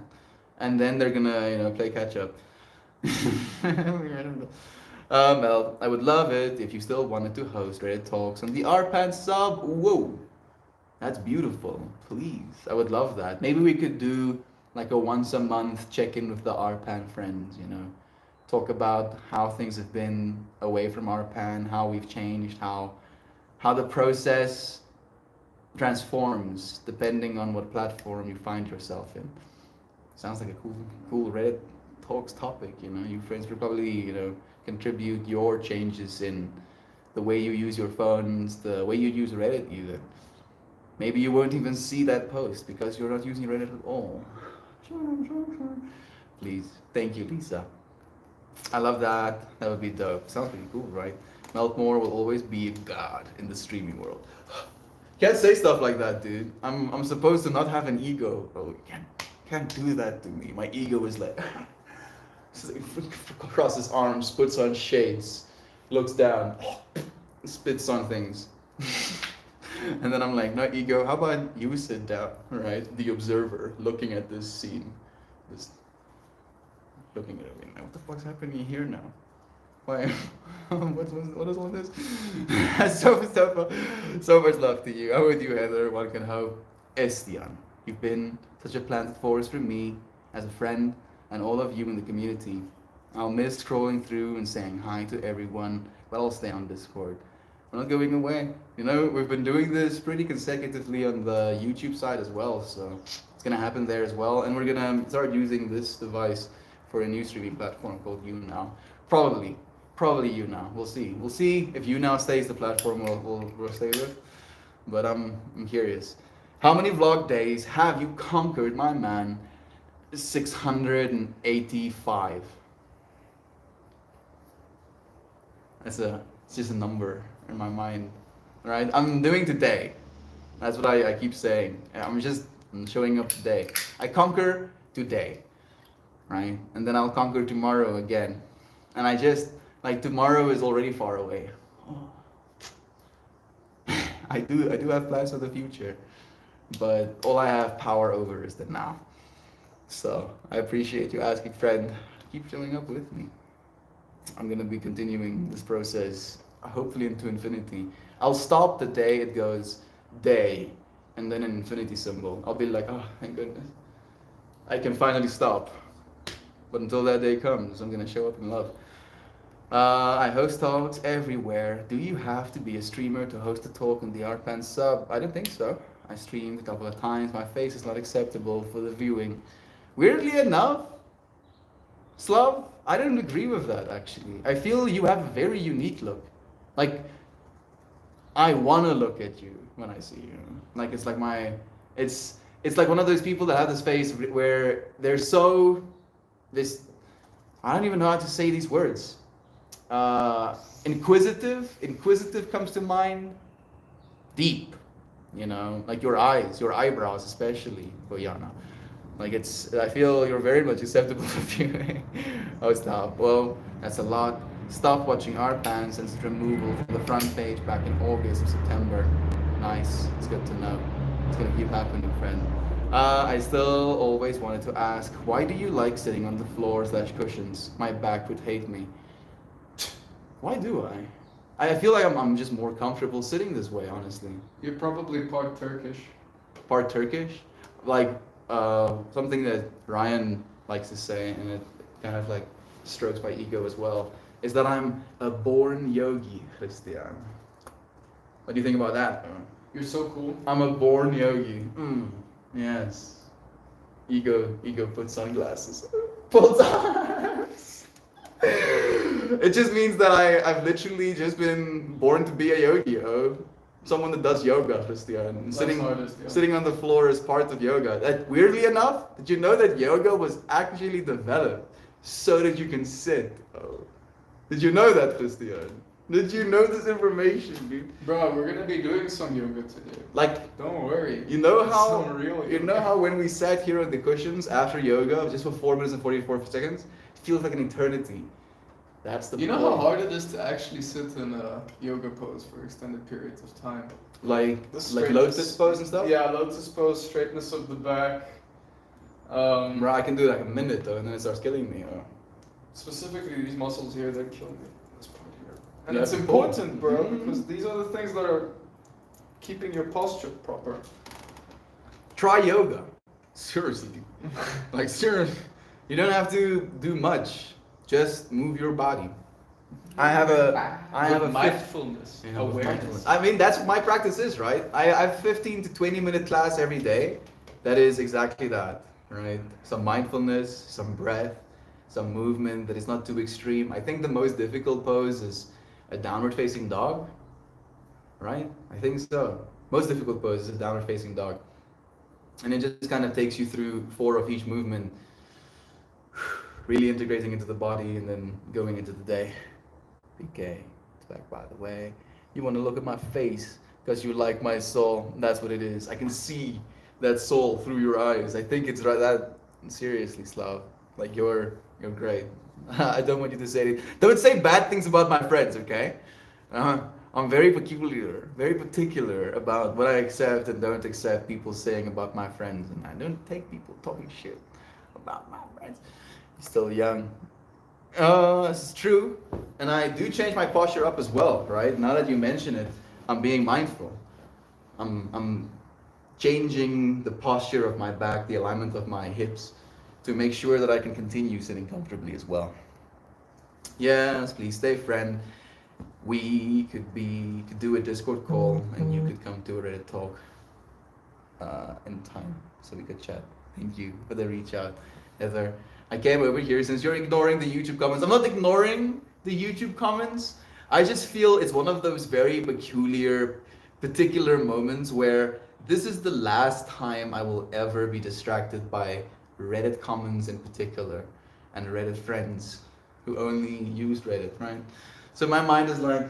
And then they're gonna, play catch up. I don't know. Mel, I would love it if you still wanted to host Reddit Talks on the RPAN sub. Whoa, that's beautiful. Please, I would love that. Maybe we could do like a once a month check-in with the RPAN friends, talk about how things have been away from RPAN, how we've changed, how the process transforms depending on what platform you find yourself in. Sounds like a cool Reddit Talks topic. You friends will probably contribute your changes in the way you use your phones, the way you use Reddit even. Maybe you won't even see that post because you're not using Reddit at all. Please, thank you, Lisa. I love that. That would be dope. Sounds pretty cool, right? Meltmore will always be a god in the streaming world. Can't say stuff like that, dude. I'm supposed to not have an ego. Oh, you can't do that to me. My ego is like crosses arms, puts on shades, looks down, spits on things. And then I'm like, no, ego, how about you sit down, right? The observer looking at this scene. Just looking at it. What the fuck's happening here now? Why? What is all this? so much love to you. I'm with you, Heather. One can hope. Estian, you've been such a planted force for me as a friend and all of you in the community. I'll miss scrolling through and saying hi to everyone, but I'll stay on Discord. We're not going away. We've been doing this pretty consecutively on the YouTube side as well, so it's gonna happen there as well. And we're gonna start using this device for a new streaming platform called YouNow. Probably YouNow. We'll see. We'll see if YouNow stays the platform we'll stay with. But I'm curious. How many vlog days have you conquered, my man? 685. It's just a number in my mind, right? I'm doing today. That's what I keep saying. I'm showing up today. I conquer today, right? And then I'll conquer tomorrow again. And tomorrow is already far away. I do have plans for the future, but all I have power over is the now. So I appreciate you asking, friend. Keep showing up with me. I'm gonna be continuing this process, hopefully into infinity. I'll stop the day it goes day, and then an infinity symbol. I'll be like, oh, thank goodness, I can finally stop. But until that day comes, I'm gonna show up in love. I host talks everywhere. Do you have to be a streamer to host a talk on the RPAN sub? I don't think so. I streamed a couple of times. My face is not acceptable for the viewing. Weirdly enough, Slav, I don't agree with that actually. I feel you have a very unique look. Like, I wanna look at you when I see you. Like it's like one of those people that have this face where they're so I don't even know how to say these words. Inquisitive comes to mind. Deep, like your eyes, your eyebrows especially, Boyana. Like I feel you're very much acceptable for viewing. Oh, stop. Well, that's a lot. Stop watching RPAN since its removal from the front page back in August or September. Nice. It's good to know. It's gonna keep happening, friend. I still always wanted to ask, why do you like sitting on the floor/cushions? My back would hate me. Why do I? I feel like I'm just more comfortable sitting this way, honestly. You're probably part Turkish. Part Turkish? Like, something that Ryan likes to say, and it kind of like strokes my ego as well, is that I'm a born yogi, Christian. What do you think about that? You're so cool. I'm a born yogi. Yes. Ego put sunglasses. Pulls on. It just means that I've literally just been born to be a yogi, someone that does yoga, Christian. And sitting on the floor is part of yoga. Weirdly enough, did you know that yoga was actually developed so that you can sit? Oh. Did you know that, Christian? Did you know this information, dude? Bro, we're gonna be doing some yoga today. Like, don't worry. You know how some real yoga. You know how when we sat here on the cushions after yoga, just for 4 minutes and 44 seconds, it feels like an eternity. That's the. You know how hard it is to actually sit in a yoga pose for extended periods of time. Like lotus pose and stuff. Yeah, lotus pose, straightness of the back. Bro, I can do like a minute though, and then it starts killing me. Specifically, these muscles here, they kill me. This part here. And Yeah, it's cool. important, bro, because these are the things that are keeping your posture proper. Try yoga. Seriously. Like seriously. You don't have to do much. Just move your body. I have a mindfulness, Yeah, awareness. I mean, that's what my practice is, right? I have 15 to 20-minute class every day. That is exactly that, right? Some mindfulness, some breath, some movement that is not too extreme. I think the most difficult pose is a downward facing dog, right? I think so. Most difficult pose is a downward facing dog. And it just kind of takes you through 4 of each movement, really integrating into the body and then going into the day. BK, it's back by the way. You want to look at my face because you like my soul. That's what it is. I can see that soul through your eyes. I think it's right that seriously, Slav. Like you're great. I don't want you to say it. Don't say bad things about my friends, okay? I'm very particular about what I accept and don't accept people saying about my friends, and I don't take people talking shit about my friends. Still young. This is true, and I do change my posture up as well, right? Now that you mention it, I'm being mindful. I'm changing the posture of my back, the alignment of my hips, to make sure that I can continue sitting comfortably as well. Yes, please stay friend. We could do a Discord call, and you could come to a Reddit talk in time, so we could chat. Thank you for the reach out, Heather. I came over here since you're ignoring the YouTube comments. I'm not ignoring the YouTube comments. I just feel it's one of those very peculiar, particular moments where this is the last time I will ever be distracted by Reddit comments in particular and Reddit friends who only use Reddit, right? So my mind is like,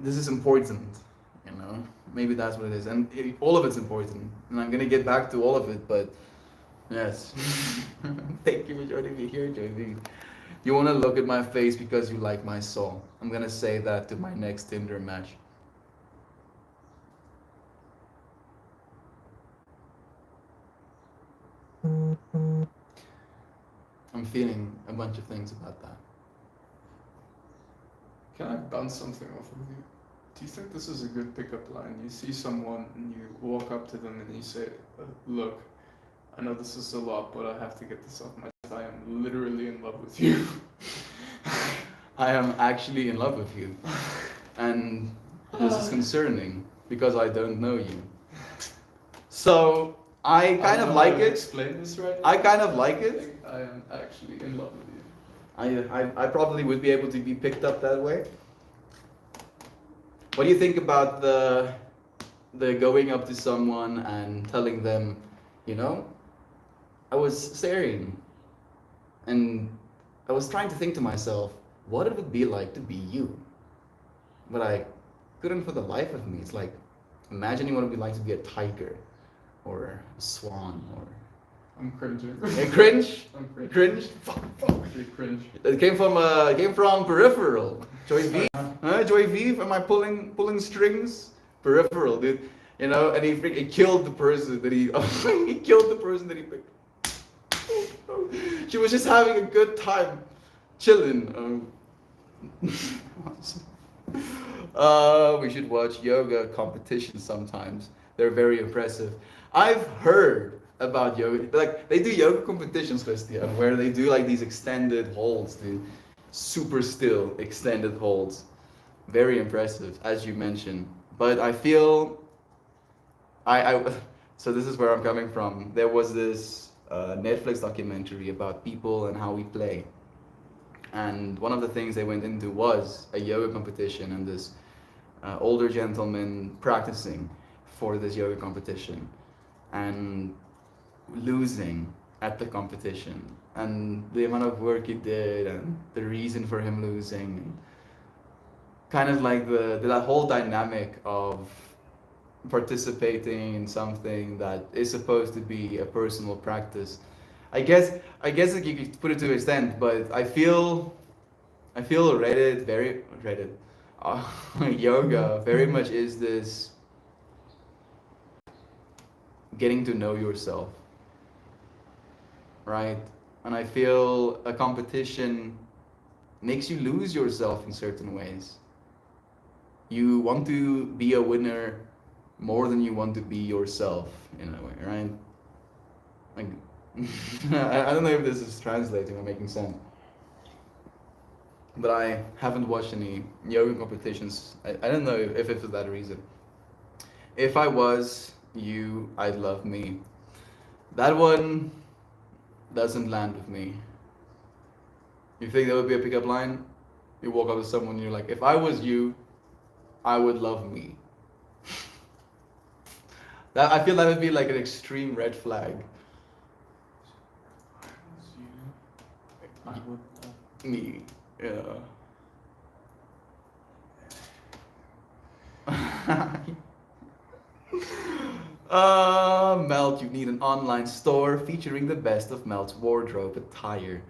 this is important, you know? Maybe that's what it is. And all of it's important. And I'm gonna get back to all of it, but yes. Thank you for joining me here, JV. You want to look at my face because you like my soul. I'm going to say that to my next Tinder match. I'm feeling a bunch of things about that. Can I bounce something off of you? Do you think this is a good pickup line? You see someone and you walk up to them and you say, look, I know this is a lot, but I have to get this off my chest. I am literally in love with you. I am actually in love with you. And this is concerning because I don't know you. So I kind of like it. Explain this right now. I kind of like it. I am actually in love with you. I probably would be able to be picked up that way. What do you think about the going up to someone and telling them, you know, I was staring and I was trying to think to myself, what would it be like to be you? But I couldn't for the life of me. It's like imagining what it would be like to be a tiger or a swan or... I'm cringing. A cringe? I'm cringing. Cringe? Fuck. You cringe. It came from Peripheral. Joy V. Joy V, am I pulling strings? Peripheral, dude. You know, and he killed the person that he killed the person that he picked. She was just having a good time, chilling. We should watch yoga competitions sometimes. They're very impressive. I've heard about yoga, like they do yoga competitions, Christian, where they do like these extended holds, dude. Super still extended holds. Very impressive, as you mentioned. But I feel I so this is where I'm coming from. There was this Netflix documentary about people and how we play, and one of the things they went into was a yoga competition and this older gentleman practicing for this yoga competition and losing at the competition, and the amount of work he did and the reason for him losing, kind of like that whole dynamic of participating in something that is supposed to be a personal practice. I guess like you could put it to an extent, but I feel Reddit yoga very much is this getting to know yourself, right? And I feel a competition makes you lose yourself in certain ways. You want to be a winner more than you want to be yourself in a way, right? Like, I don't know if this is translating or making sense, but I haven't watched any yoga competitions. I don't know if it's for that reason. If I was you, I'd love me. That one doesn't land with me. You think that would be a pickup line? You walk up to someone and you're like, if I was you, I would love me. That I feel that would be like an extreme red flag. I would Me, yeah. Melt, you need an online store featuring the best of Melt's wardrobe attire.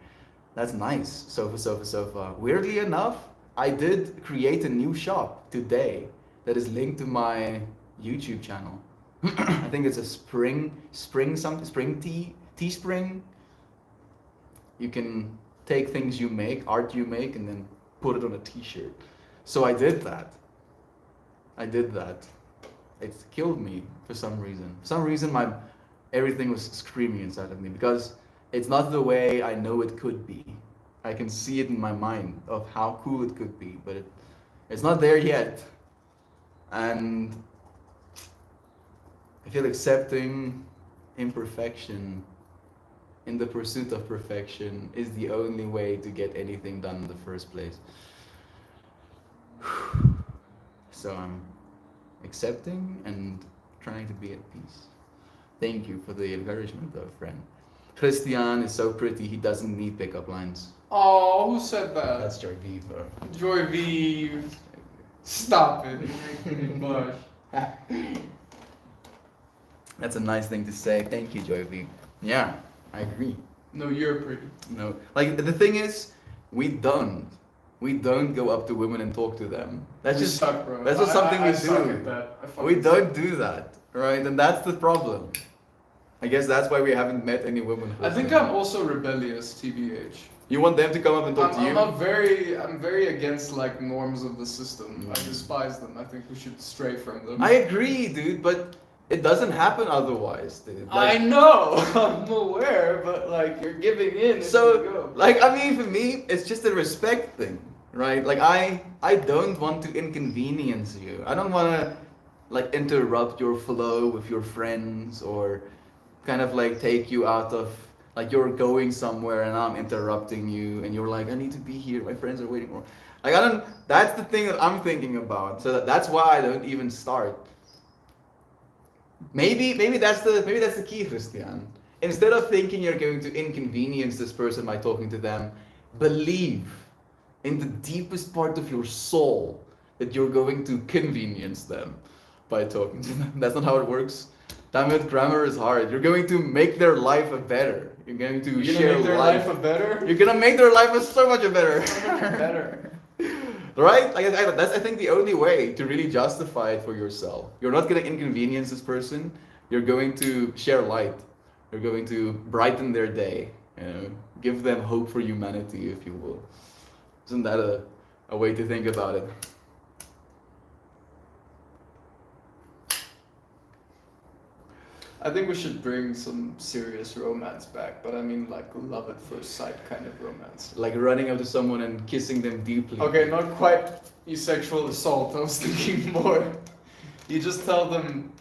That's nice. Sofa, sofa, sofa. Weirdly enough, I did create a new shop today that is linked to my YouTube channel. I think it's a spring teespring. You can take things you make, art you make, and then put it on a t-shirt. So I did that. It killed me for some reason. For some reason, everything was screaming inside of me because it's not the way I know it could be. I can see it in my mind of how cool it could be, but it's not there yet. And I feel accepting imperfection in the pursuit of perfection is the only way to get anything done in the first place. So I'm accepting and trying to be at peace. Thank you for the encouragement though, friend. Christian is so pretty, he doesn't need pickup lines. Oh, who said that? That's Joy Beaver. Joy V. Stop it. But That's a nice thing to say. Thank you, Joy V. Yeah, I agree. no, you're pretty. No, like the thing is, we don't go up to women and talk to them. That's You just suck, bro. that's just something I we suck do. at that. I We fucking don't do that, right? And that's the problem. I guess that's why we haven't met any women. I think I'm also rebellious, TBH. You want them to come up and talk to you? I'm very against like norms of the system. I Mm. despise them. I think we should stray from them. I agree, dude, but it doesn't happen otherwise, dude. I know, I'm aware, but like you're giving in. If you So, go. like, I mean, for me, it's just a respect thing, right? Like, I don't want to inconvenience you. I don't want to, like, interrupt your flow with your friends or kind of like take you out of, like, you're going somewhere and I'm interrupting you and you're like, I need to be here. My friends are waiting for. Like, that's the thing that I'm thinking about. So that's why I don't even start. Maybe that's the key, Christian. Instead of thinking you're going to inconvenience this person by talking to them, believe in the deepest part of your soul that you're going to convenience them by talking to them. That's not how it works. Damn it, grammar is hard. You're going to make their life a better. You're going to You're share gonna make their life a better. You're gonna make their life so much better. Better. Right? Like that's I think the only way to really justify it for yourself. You're not gonna inconvenience this person. You're going to share light. You're going to brighten their day. You know, give them hope for humanity, if you will. Isn't that a way to think about it? I think we should bring some serious romance back, but I mean like love at first sight kind of romance. Like running up to someone and kissing them deeply. Okay, not quite sexual assault. I was thinking more You just tell them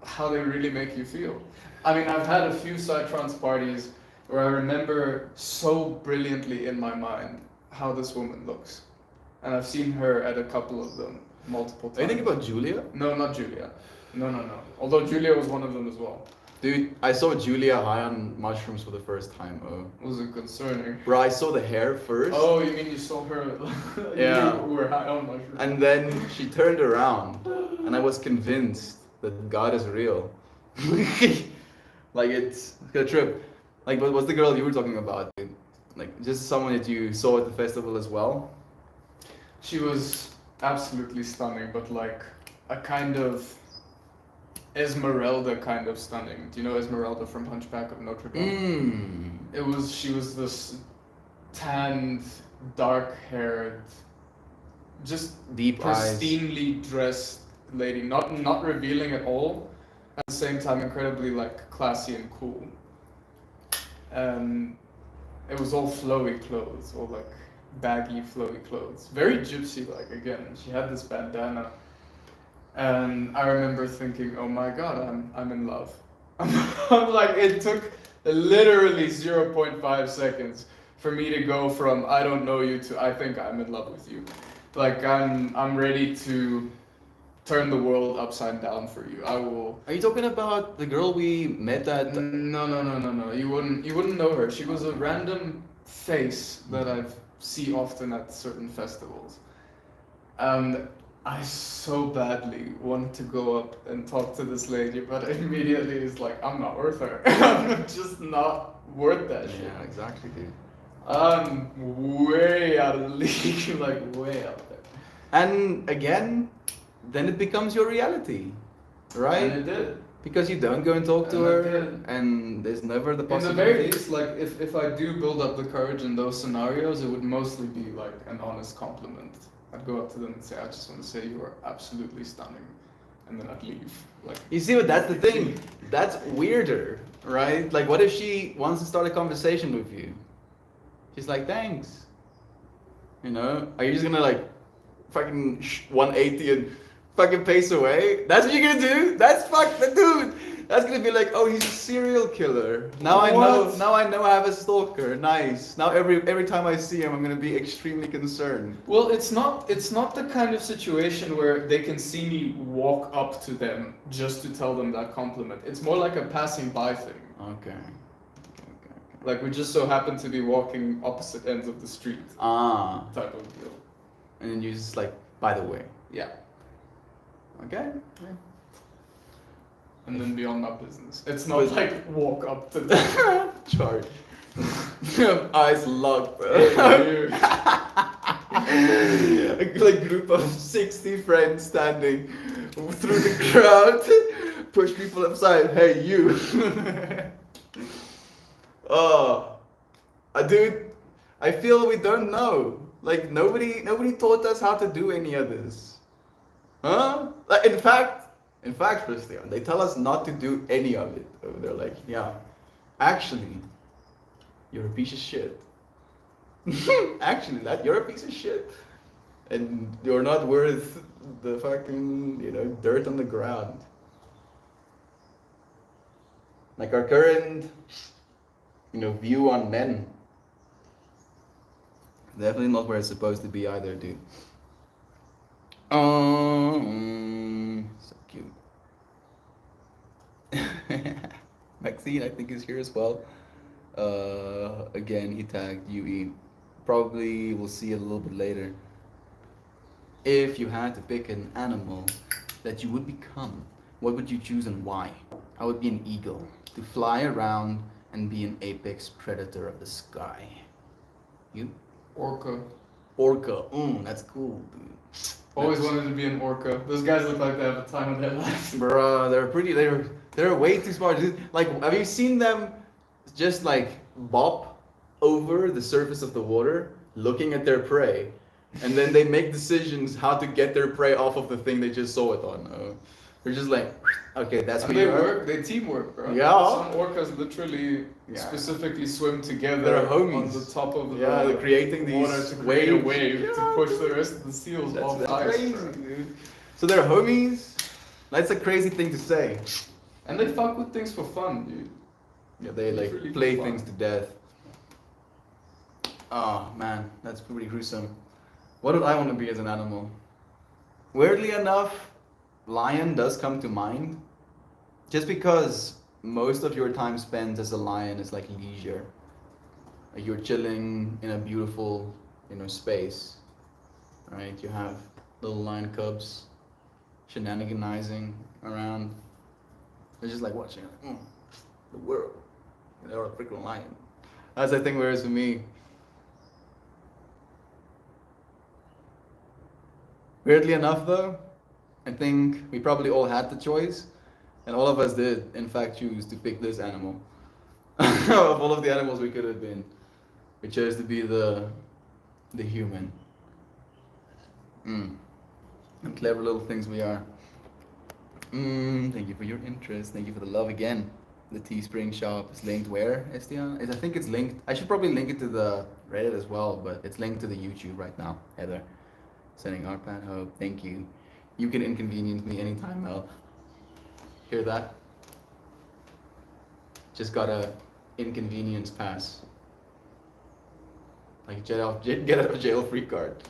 how they really make you feel. I mean, I've had a few psytrance parties where I remember so brilliantly in my mind how this woman looks. And I've seen her at a couple of them multiple times. Are you thinking about Julia? No, not Julia. No. Although Julia was one of them as well. Dude, I saw Julia high on mushrooms for the first time. Oh. Was it concerning? Bro, I saw the hair first. Oh, you mean you saw her? Yeah. You were high on mushrooms. And then she turned around, and I was convinced that God is real. Like it's a trip. Like, what was the girl you were talking about, dude? Like, just someone that you saw at the festival as well? She was absolutely stunning, but like a kind of Esmeralda kind of stunning. Do you know Esmeralda from Hunchback of Notre Dame? She was this tanned, dark-haired, just Deep eyes. pristinely dressed lady, not revealing at all, at the same time incredibly like classy and cool. And it was all flowy clothes, all like baggy flowy clothes, very gypsy like. Again, she had this bandana, and I remember thinking, oh my god, I'm in love. I'm like, it took literally 0.5 seconds for me to go from I don't know you to I think I'm in love with you. Like I'm ready to turn the world upside down for you. I will. Are you talking about the girl we met at? No. You wouldn't know her. She was a random face that I see often at certain festivals, and I so badly want to go up and talk to this lady, but immediately it's like I'm not worth her. I'm just not worth that shit. Yeah, exactly, dude. I'm way out of the league, like way out there. And again, then it becomes your reality, right? And it did. Because you don't go and talk to And her, it did. and there's never the In the possibility. very least, like if I do build up the courage in those scenarios, it would mostly be like an honest compliment. I'd go up to them and say, I just want to say you are absolutely stunning, and then I'd leave. Like, You see what that's the thing? That's weirder, right? Like, what if she wants to start a conversation with you? She's like, thanks. You know? Are you just gonna like fucking 180 and fucking pace away? That's what you're gonna do? That's dude. That's gonna be like, oh, he's a serial killer. Now I know. What? Now I know I have a stalker. Nice. Now every time I see him, I'm gonna be extremely concerned. well, it's not the kind of situation where they can see me walk up to them just to tell them that compliment. It's more like a passing by thing. Okay. Like we just so happen to be walking opposite ends of the street Ah. type of deal. And then you just like, by the way. Yeah. Okay. And then be on my business. It's not like walk up to them. Charge. Eyes locked. Hey, Like group of 60 friends standing through the crowd, push people aside. Hey, you. Oh, dude, I feel we don't know. Like nobody taught us how to do any of this. Huh? Like, in fact, Christian, they tell us not to do any of it. They're like, yeah, actually, you're a piece of shit. Actually, you're a piece of shit, and you're not worth the fucking dirt on the ground. Like our current view on men. Definitely not where it's supposed to be either, dude. So cute. Maxine, I think, is here as well. Again, he tagged UE. Probably we'll see it a little bit later. If you had to pick an animal that you would become, what would you choose and why? I would be an eagle, to fly around and be an apex predator of the sky. You? Orca. Orca. That's cool, dude. Always wanted to be an orca. Those guys look like they have a time of their lives. Bruh, they're way too smart. Like, have you seen them just like bop over the surface of the water, looking at their prey, and then they make decisions how to get their prey off of the thing they just saw it on. They're just like, okay, that's And who they you are. work, they teamwork, bro. Yeah. Some orcas literally Yeah. specifically swim together They're homies. on the top of Yeah, they're creating these water to create waves. a wave to Yeah. push the rest of the seals off That's ice. crazy, bro. dude. So they're homies. That's a crazy thing to say. And they fuck with things for fun, dude. Yeah, they like Literally for play fun. things to death. Oh man, that's pretty gruesome. What would I want to be as an animal? Weirdly enough, lion does come to mind. Just because most of your time spent as a lion is like leisure. Like you're chilling in a beautiful, space. Right? You have little lion cubs shenaniganizing around. They're just like watching the world. They're a freaking lion. That's I think where it is for me. Weirdly enough though, I think we probably all had the choice, and all of us did in fact choose to pick this animal. Of all of the animals we could have been, we chose to be the human. And clever little things we are. Thank you for your interest. Thank you for the love again. The Teespring shop is linked where, Estian? I think it's linked. I should probably link it to the Reddit as well, but it's linked to the YouTube right now. Heather, sending Arpad Hope. Thank you. You can inconvenience me anytime, Mel. Hear that? Just got a inconvenience pass. Like get out of jail free card.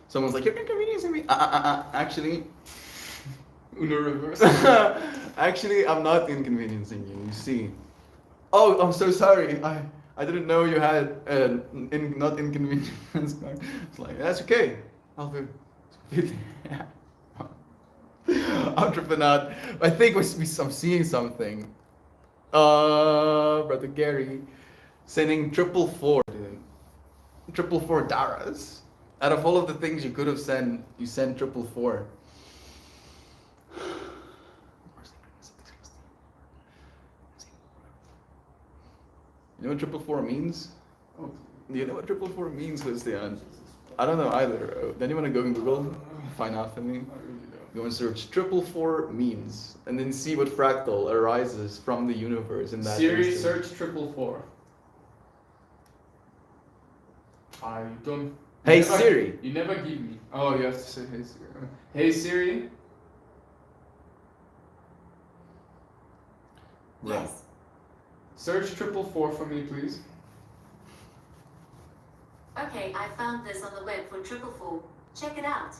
Someone's like, you're inconveniencing me. Actually, Uno reverse. actually, I'm not inconveniencing you. You see. Oh, I'm so sorry. I didn't know you had not inconvenience card. It's like that's okay. I'll do. Entrepreneur. I think I'm seeing something. Brother Gary, sending 444, dude. 444 Daras. Out of all of the things you could have sent, you sent 444. You know what 444 means? Oh, Do you know what 444 means, Christian? I don't know either. Then you want to go in Google, find out for me? I really don't. Go and search 444 means, and then see what fractal arises from the universe in that Siri, instant. search 444. I don't. Hey you never- Siri. You never give me. Oh, you have to say hey Siri. Hey Siri. Yes. Search 444 for me, please. Okay, I found this on the web for 444. Check it out.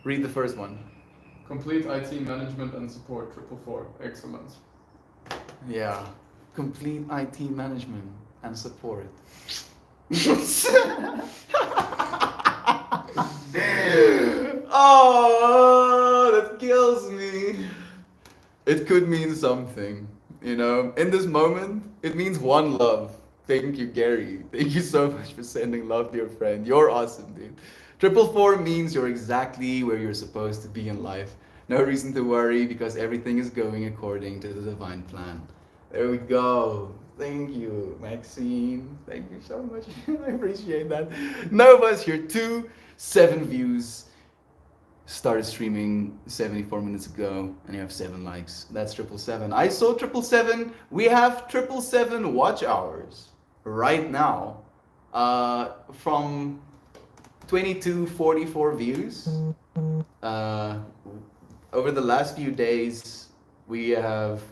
Read the first one. Complete IT management and support 444. Excellent. Yeah. Complete IT management and support. Oh, that kills me. It could mean something, In this moment, it means one love. Thank you, Gary. Thank you so much for sending love to your friend. You're awesome, dude. 444 means you're exactly where you're supposed to be in life. No reason to worry because everything is going according to the divine plan. There we go. Thank you, Maxine. Thank you so much. I appreciate that. Novas, here too. 7 views. Started streaming 74 minutes ago, and you have 7 likes. That's 777. I saw 777. We have 777 watch hours right now. From 2244 views. Over the last few days, we have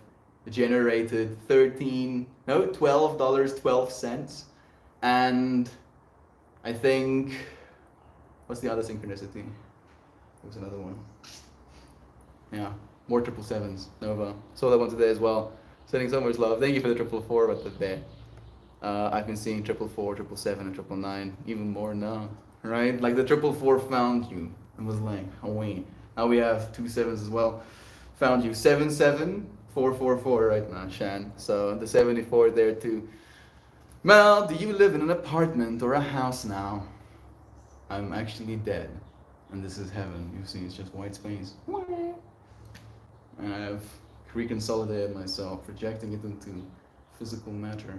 generated $12.12, and I think what's the other synchronicity? There was another one. Yeah, more 777s. Nova. Saw that one today as well. Sending so much love. Thank you for the 444, but the day. I've been seeing 444, 777, and 999, even more now. Right? Like the 444 found you and was like, oh wait. Now we have 2 7s as well. Found you 77444 right now, Shan. So the 74 there too. Mel, do you live in an apartment or a house now? I'm actually dead. And this is heaven. You see, it's just white space. And I have reconsolidated myself, projecting it into physical matter.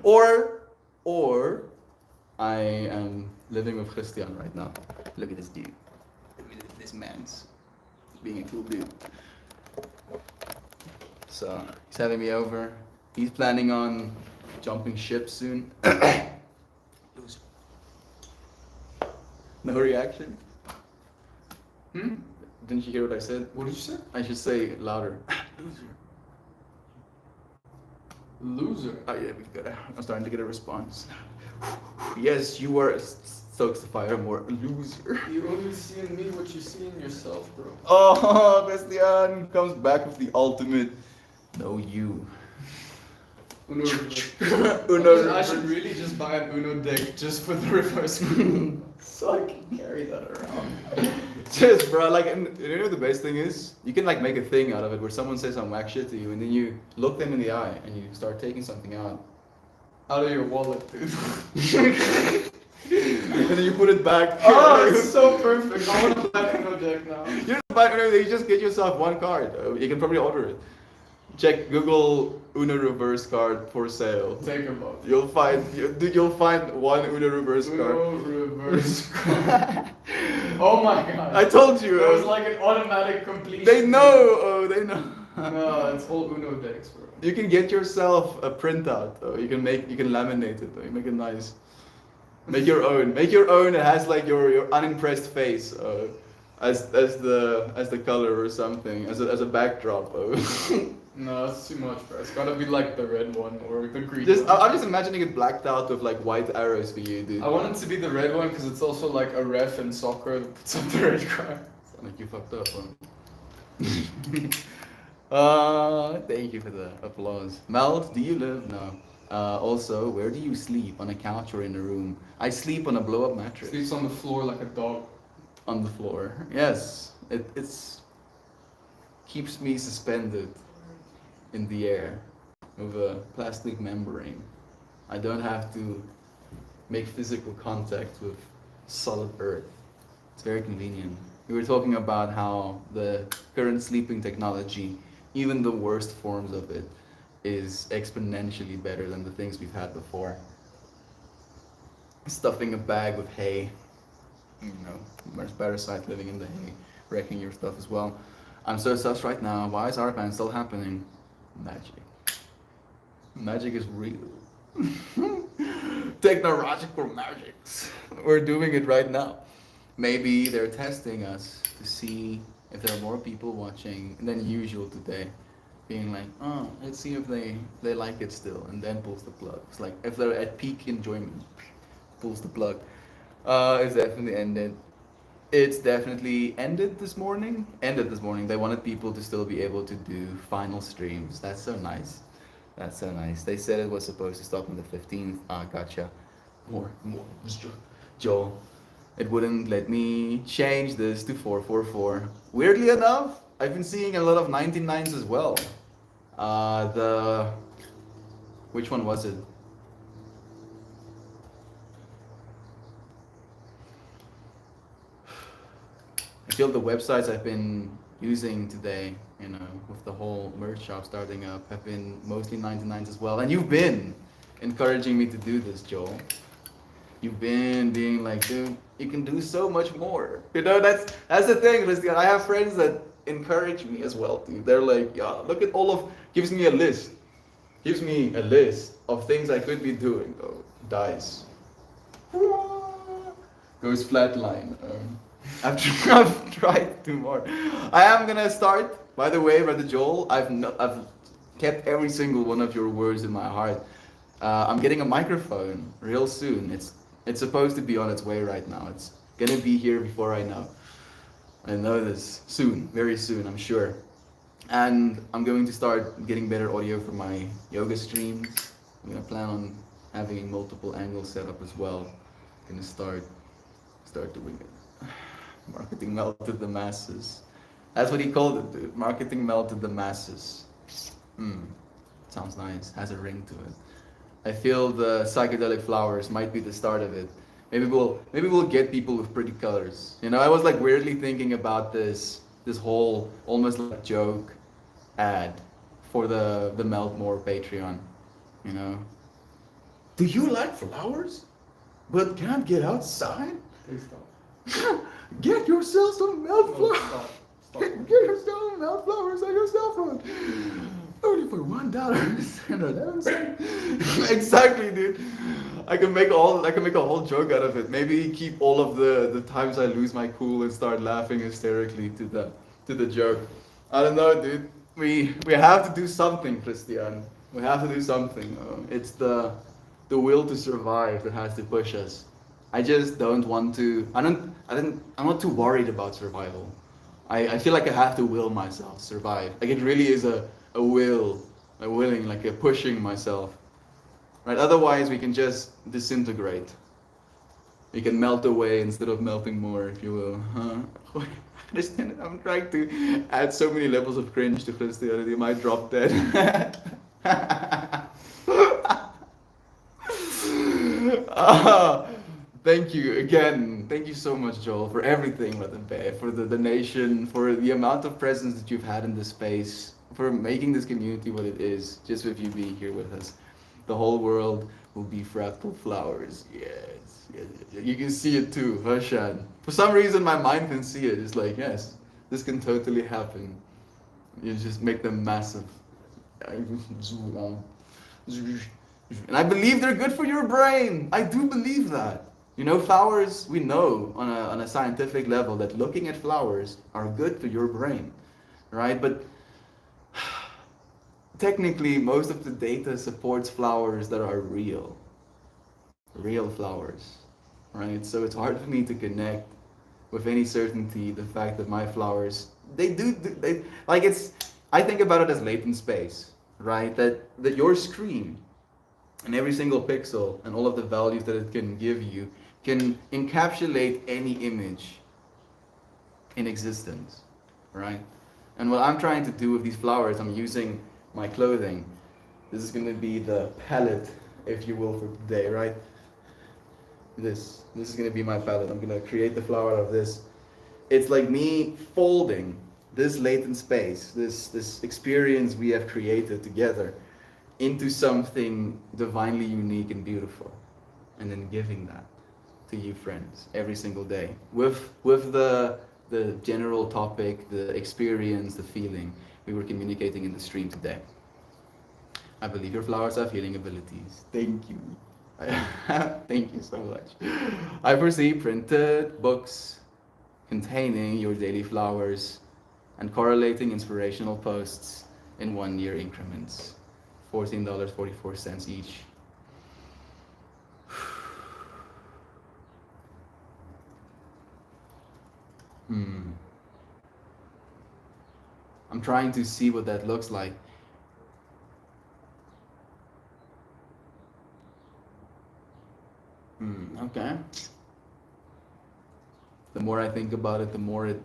Or I am living with Christian right now. Look at this dude. This man's being a cool dude. So he's having me over. He's planning on jumping ship soon. Loser. No reaction? Hmm? Didn't you hear what I said? What did you say? I should say louder. Loser. Loser. Oh yeah, we've got. I'm starting to get a response. Yes, you are. Stokes the fire more loser. You only see in me what you see in yourself, bro. Oh, Christian comes back with the ultimate. No, you. Uno Uno. I should really just buy an Uno deck just for the reverse. So I can carry that around. Just bro, like, and you know the best thing is, you can like make a thing out of it where someone says some whack shit to you, and then you look them in the eye and you start taking something out. Out of your wallet, dude. And then you put it back. Oh, it's so perfect. I want to buy an Uno deck now. You don't buy Uno, you just get yourself one card. You can probably order it. Check Google Uno reverse card for sale. Take a look. You'll find one Uno reverse Uno card. reverse card. Oh my god. I told you. It was like an automatic completion. They know. Oh, they know. No, it's all Uno decks, bro. You can get yourself a printout. Though. You can laminate it. Though. You make it nice. Make your own. Make your own. It has like your unimpressed face as the color or something as a backdrop. No, that's too much, bro. It's gotta be like the red one or the green Just one. I'm just imagining it blacked out with like white arrows for you, dude. I want it to be the red one because it's also like a ref in soccer that puts up the red card. Sound like you fucked up, thank you for the applause. Mel, do you live? No. Also, where do you sleep? On a couch or in a room? I sleep on a blow-up mattress. Sleeps on the floor like a dog. On the floor. Yes. It's keeps me suspended in the air with a plastic membrane. I don't have to make physical contact with solid earth. It's very convenient. We were talking about how the current sleeping technology, even the worst forms of it, is exponentially better than the things we've had before. Stuffing a bag with hay, much better sight living in the hay, wrecking your stuff as well. I'm so sus right now. Why is Art Band still happening? Magic. Magic is real. Technological magics. We're doing it right now. Maybe they're testing us to see if there are more people watching than usual today. Being like, oh, let's see if they like it still, and then pulls the plug. It's like if they're at peak enjoyment, pulls the plug. It's definitely ended. It's definitely ended this morning. They wanted people to still be able to do final streams. That's so nice. That's so nice. They said it was supposed to stop on the 15th. Gotcha. More, Mr. Joel. It wouldn't let me change this to 444. Weirdly enough, I've been seeing a lot of 99s as well. Which one was it? I feel the websites I've been using today, with the whole merch shop starting up, have been mostly 99s as well. And you've been encouraging me to do this, Joel. You've been being like, dude, you can do so much more. That's the thing, Christian. I have friends that encourage me as well, dude. They're like, yeah, look at gives me a list. Gives me a list of things I could be doing. Oh, dies. Goes flatline. I've tried to do more. I am gonna start. By the way, Brother Joel, I've kept every single one of your words in my heart. I'm getting a microphone real soon. It's supposed to be on its way right now. It's gonna be here before I know. I know this soon, very soon, I'm sure. And I'm going to start getting better audio for my yoga streams. I'm gonna plan on having multiple angles set up as well. I'm gonna start doing it. Marketing melted the masses. That's what he called it, dude. Marketing melted the masses. Sounds nice. Has a ring to it. I feel the psychedelic flowers might be the start of it. Maybe we'll get people with pretty colors. I was like weirdly thinking about this whole almost like joke ad for the Melt More Patreon. Do you like flowers, but can't get outside? Please stop. Get yourself some melt flowers. Stop. Get yourself some melt flowers on your cell phone. Only for $1.11. Exactly, dude. I can make a whole joke out of it. Maybe keep all of the times I lose my cool and start laughing hysterically to the joke. I don't know, dude. We have to do something, Christian. We have to do something. It's the will to survive that has to push us. I just don't want to. I'm not too worried about survival. I feel like I have to will myself to survive. Like it really is a will, a willing, like a pushing myself. Right? Otherwise, we can just disintegrate. We can melt away instead of melting more, if you will. Huh? I'm trying to add so many levels of cringe to Christianity. I might drop dead. Ah, thank you again. Thank you so much, Joel, for everything, for the donation, for the amount of presence that you've had in this space, for making this community what it is, just with you being here with us. The whole world will be fractal flowers. Yes, yes, yes. You can see it too, Hashan. For some reason, my mind can see it. It's like, yes, this can totally happen. You just make them massive. And I believe they're good for your brain. I do believe that. You know, flowers, we know on a scientific level that looking at flowers are good for your brain, right? But technically, most of the data supports flowers that are real flowers, right? So it's hard for me to connect with any certainty the fact that my flowers, they like it's, I think about it as latent space, right? That your screen and every single pixel and all of the values that it can give you can encapsulate any image in existence, right? And what I'm trying to do with these flowers, I'm using my clothing. This is going to be the palette, if you will, for today, right? This is going to be my palette. I'm going to create the flower out of this. It's like me folding this latent space, this experience we have created together, into something divinely unique and beautiful, and then giving that to you friends every single day with the general topic, the experience, the feeling we were communicating in the stream today. I believe your flowers have healing abilities. Thank you. Thank you so much. I foresee printed books containing your daily flowers and correlating inspirational posts in 1 year increments. $14.44 each. I'm trying to see what that looks like. Okay. The more I think about it, the more it.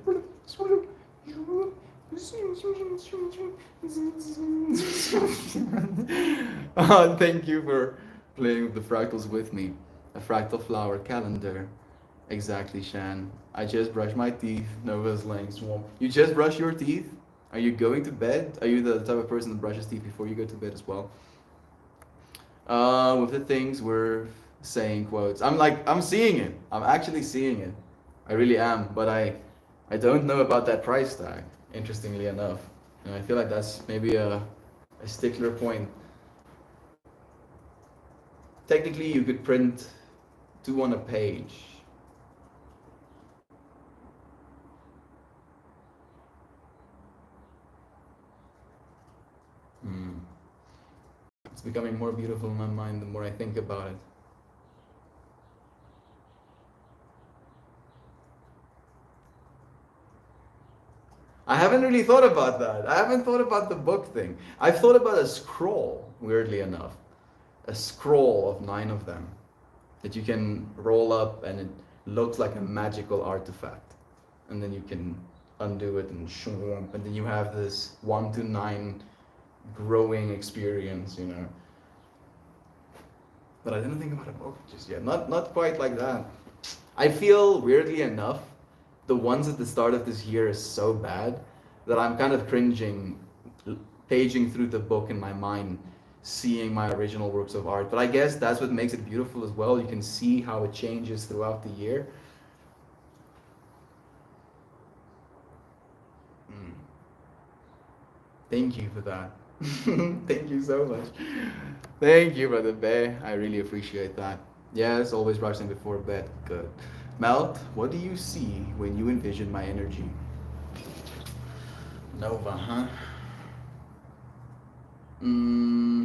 Oh, thank you for playing with the fractals with me. A fractal flower calendar. Exactly, Shan. I just brushed my teeth. Nova's laying swamp. You just brush your teeth? Are you going to bed? Are you the type of person that brushes teeth before you go to bed as well? With the things we're saying quotes. I'm seeing it. I'm actually seeing it. I really am. But I don't know about that price tag, interestingly enough. And I feel like that's maybe a stickler point. Technically, you could print 2 on a page. It's becoming more beautiful in my mind the more I think about it. I haven't really thought about that. I haven't thought about the book thing. I've thought about a scroll, weirdly enough. A scroll of 9 of them that you can roll up and it looks like a magical artifact. And then you can undo it and then you have this 1 to 9 growing experience, you know. But I didn't think about a book just yet. Not quite like that. I feel, weirdly enough, the ones at the start of this year is so bad that I'm kind of cringing, paging through the book in my mind, seeing my original works of art. But I guess that's what makes it beautiful as well. You can see how it changes throughout the year. Thank you for that. Thank you so much. Thank you, Brother Bear. I really appreciate that. Yes, always brushing before bed. Good. Melt, what do you see when you envision my energy? Nova, huh?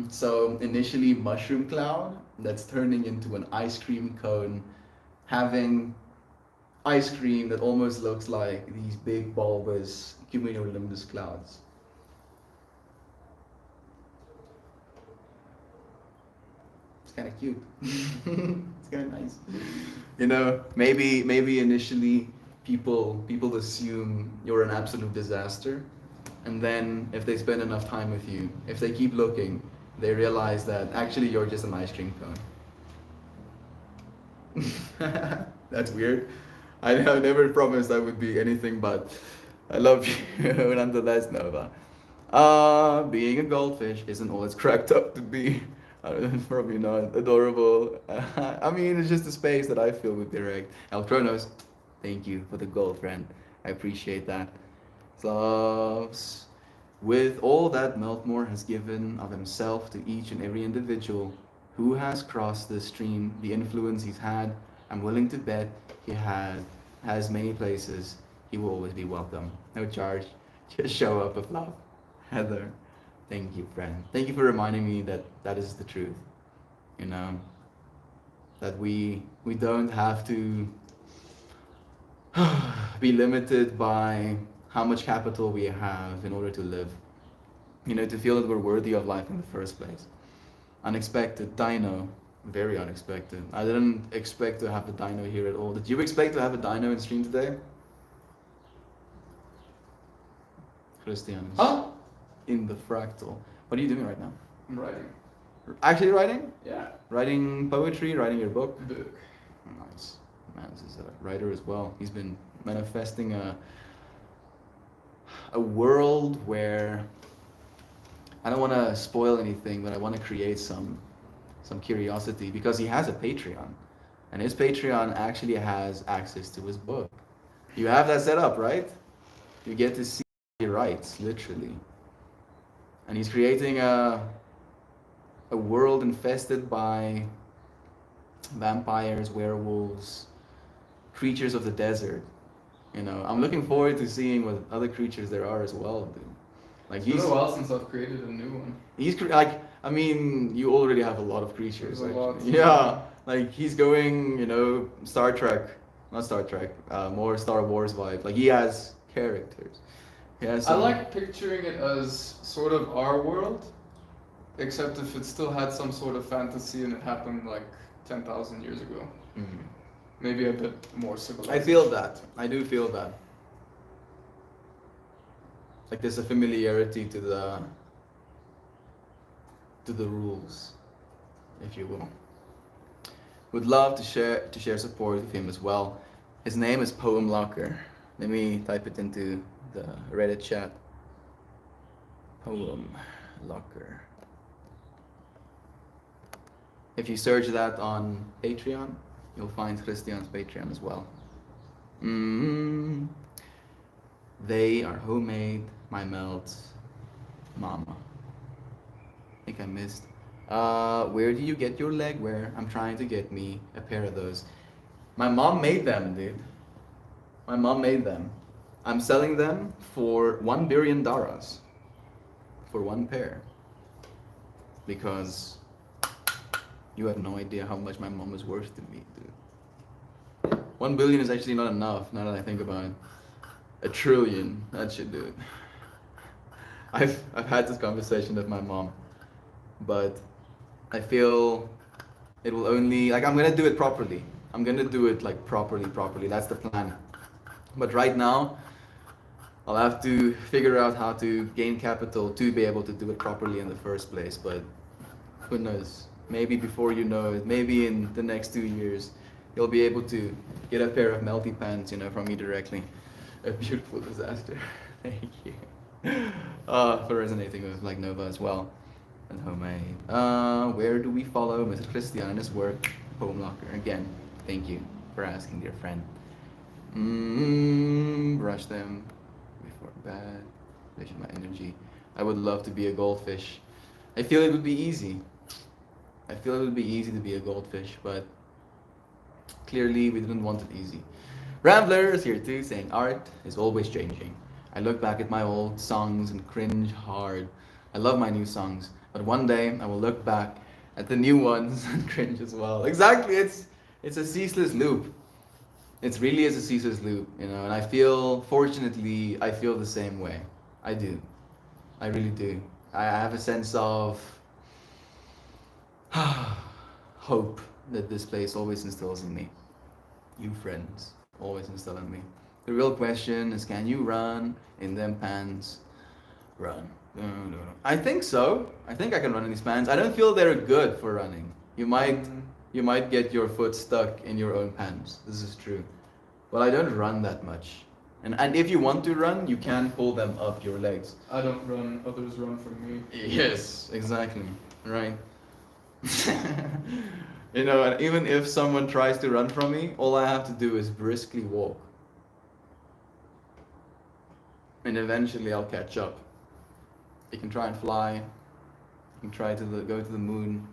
So initially mushroom cloud that's turning into an ice cream cone, having ice cream that almost looks like these big bulbous cumulonimbus clouds. It's kind of cute. It's kind of nice. You know, maybe initially people assume you're an absolute disaster, and then if they spend enough time with you, if they keep looking, they realize that actually you're just an ice cream cone. That's weird. I never promised I would be anything but. I love you nonetheless, Nova. Being a goldfish isn't all it's cracked up to be. Probably not adorable. I mean, it's just a space that I feel with direct. El Kronos, thank you for the gold, friend. I appreciate that. Loves. With all that Meltmore has given of himself to each and every individual who has crossed the stream, the influence he's had, I'm willing to bet he has many places. He will always be welcome. No charge. Just show up with love. Heather, thank you, friend. Thank you for reminding me that that is the truth. You know, that we don't have to be limited by how much capital we have in order to live. You know, to feel that we're worthy of life in the first place. Unexpected, Dino, very unexpected. I didn't expect to have a Dino here at all. Did you expect to have a Dino in stream today? Christian is Huh? in the fractal. What are you doing right now? I'm writing. Actually writing? Yeah. Writing poetry, writing your book? Book. Nice. Man, this is a writer as well. He's been manifesting a world where I don't want to spoil anything, but I want to create some curiosity because he has a Patreon, and his Patreon actually has access to his book. You have that set up, right? You get to see he writes literally, and he's creating a world infested by vampires, werewolves, creatures of the desert. You know, I'm looking forward to seeing what other creatures there are as well, dude. Like It's been a while since I've created a new one. like, I mean, you already have a lot of creatures. There's a Like, lot. yeah, like he's going, you know, Star Trek, not Star Trek, more Star Wars vibe. Like he has characters. He has I some- like picturing it as sort of our world, except if it still had some sort of fantasy and it happened like 10,000 years ago. Mhm. Maybe a bit more civilized. I feel that. I do feel that. Like there's a familiarity to the rules, if you will. Would love to share support with him as well. His name is Poem Locker. Let me type it into the Reddit chat. Poem Locker. If you search that on Patreon, you'll find Christian's Patreon as well. They are homemade, my melt, mama. I think I missed. Where do you get your leg wear? I'm trying to get me a pair of those. My mom made them, dude. My mom made them. I'm selling them for 1 billion daras for one pair. Because you have no idea how much my mom is worth to me, dude. 1 billion is actually not enough now that I think about it. 1 trillion, that should do it. I've had this conversation with my mom, but I feel it will only, like, I'm gonna do it properly. I'm gonna do it like properly. That's the plan. But right now, I'll have to figure out how to gain capital to be able to do it properly in the first place. But who knows? Maybe before you know it, maybe in the next 2 years, you'll be able to get a pair of melty pants, you know, from me directly. A beautiful disaster. Thank you. For resonating with like Nova as well. And homemade. Where do we follow Mr. Christian and his work? Poem Locker. Again, thank you for asking, dear friend. Brush them before bed. Vision my energy. I would love to be a goldfish. I feel it would be easy. I feel it would be easy to be a goldfish, but clearly we didn't want it easy. Rambler is here too, saying art is always changing. I look back at my old songs and cringe hard. I love my new songs, but one day I will look back at the new ones and cringe as well. Exactly, it's a ceaseless loop. It really is a ceaseless loop, you know, and I feel, fortunately, I feel the same way. I do. I really do. I have a sense of hope that this place always instills in me. You friends always instill in me. The real question is, can you run in them pants? Run. No, no, no. I think so. I think I can run in these pants. I don't feel they're good for running. You might get your foot stuck in your own pants. This is true. But I don't run that much. And if you want to run, you can pull them up your legs. I don't run, others run for me. Yes, exactly. Right. You know, and even if someone tries to run from me, all I have to do is briskly walk. And eventually I'll catch up. You can try and fly. You can try to go to the moon.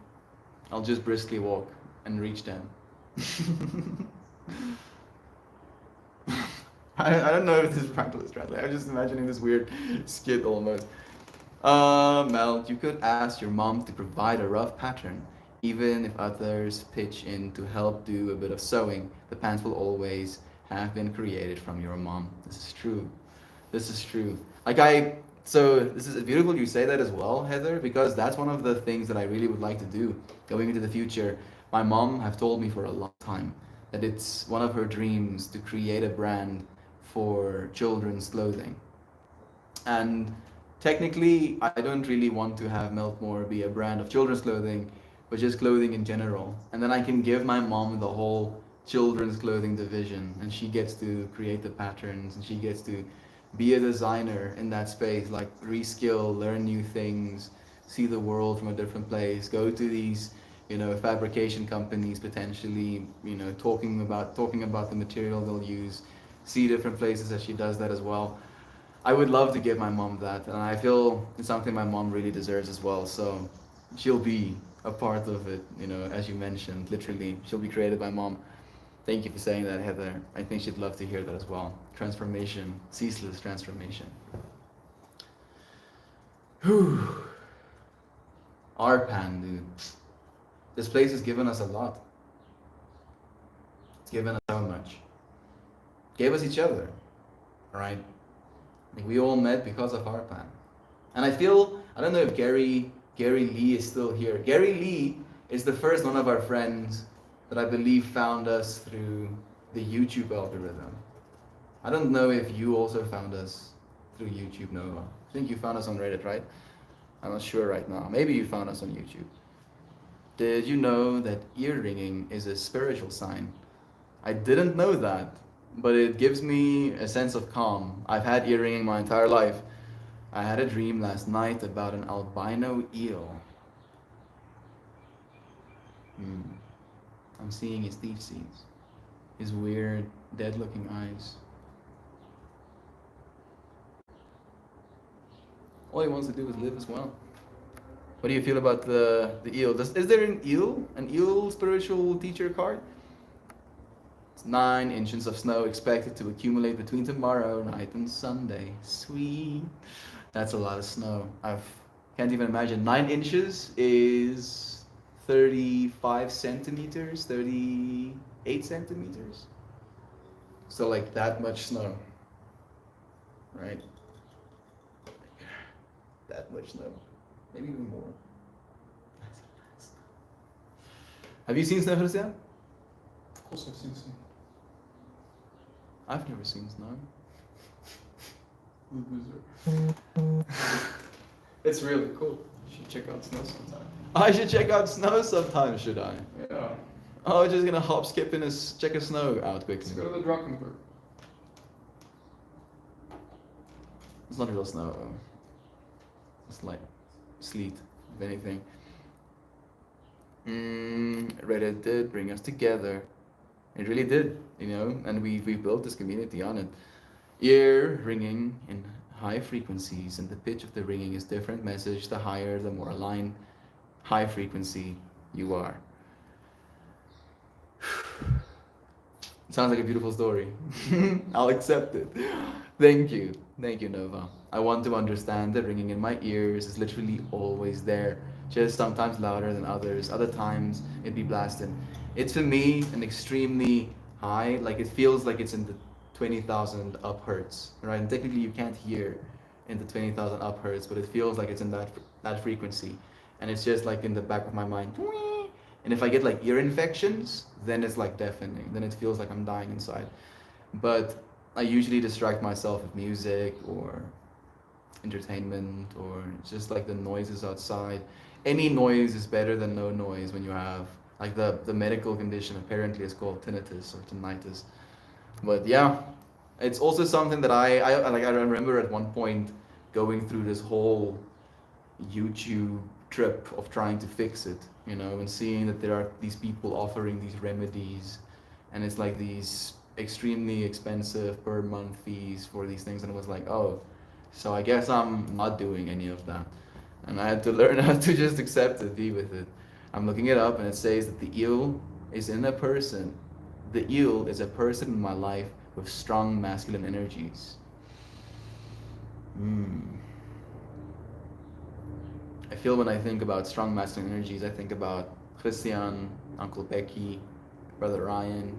I'll just briskly walk and reach them. I don't know if this is practical translate. I'm just imagining this weird skit almost. Mel, you could ask your mom to provide a rough pattern. Even if others pitch in to help do a bit of sewing, the pants will always have been created from your mom. This is true. This is true. So this is beautiful you say that as well, Heather, because that's one of the things that I really would like to do going into the future. My mom have told me for a long time that it's one of her dreams to create a brand for children's clothing. And technically, I don't really want to have Meltmore be a brand of children's clothing, but just clothing in general. And then I can give my mom the whole children's clothing division, and she gets to create the patterns, and she gets to be a designer in that space, like reskill, learn new things, see the world from a different place, go to these, you know, fabrication companies potentially, you know, talking about the material they'll use, see different places that she does that as well. I would love to give my mom that, and I feel it's something my mom really deserves as well. So she'll be a part of it, you know, as you mentioned, literally, she'll be created by mom. Thank you for saying that, Heather. I think she'd love to hear that as well. Transformation, ceaseless transformation. Whew. Arpan, dude. This place has given us a lot. It's given us so much. Gave us each other, right? Like we all met because of Arpan. And I feel, I don't know if Gary Lee is still here. Gary Lee is the first one of our friends that I believe found us through the YouTube algorithm. I don't know if you also found us through YouTube, Nova. I think you found us on Reddit, right? I'm not sure right now. Maybe you found us on YouTube. Did you know that ear ringing is a spiritual sign? I didn't know that, but it gives me a sense of calm. I've had ear ringing my entire life. I had a dream last night about an albino eel. I'm seeing his thief seeds. His weird, dead-looking eyes. All he wants to do is live as well. What do you feel about the eel? Is there an eel spiritual teacher card? It's 9 inches of snow expected to accumulate between tomorrow night and Sunday. Sweet. That's a lot of snow. Can't even imagine. 9 inches is 35 centimeters, 38 centimeters. So like that much snow, right? That much snow, maybe even more. Have you seen snow, Christian? Of course I've seen some. I've never seen snow. Loser. It's really cool. You should check out snow sometime. I should check out snow sometime, should I? Yeah. Oh, just gonna hop, skip and check a snow out quickly. Let's go to the Drakensberg. It's not real snow. It's like sleet, if anything. Reddit did bring us together. It really did, you know, and we built this community on it. Ear ringing in high frequencies, and the pitch of the ringing is different message. The higher, the more aligned, high frequency you are. Sounds like a beautiful story. I'll accept it. Thank you. Thank you, Nova. I want to understand the ringing in my ears is literally always there, just sometimes louder than others. Other times it'd be blasting. It's for me an extremely high, like it feels like it's in the 20,000 up hertz, right? And technically you can't hear in the 20,000 up hertz, but it feels like it's in that frequency, and it's just like in the back of my mind. And if I get like ear infections, then it's like deafening. Then it feels like I'm dying inside. But I usually distract myself with music or entertainment or just like the noises outside. Any noise is better than no noise when you have like the medical condition apparently is called tinnitus or tinnitus. But yeah, it's also something that I remember at one point going through this whole YouTube trip of trying to fix it, you know, and seeing that there are these people offering these remedies, and it's like these extremely expensive per month fees for these things, and it was like, oh, so I guess I'm not doing any of that, and I had to learn how to just accept it, be with it. I'm looking it up, and it says that the eel is in a person. The eel is a person in my life with strong masculine energies. I feel when I think about strong masculine energies, I think about Christian, Uncle Becky, Brother Ryan,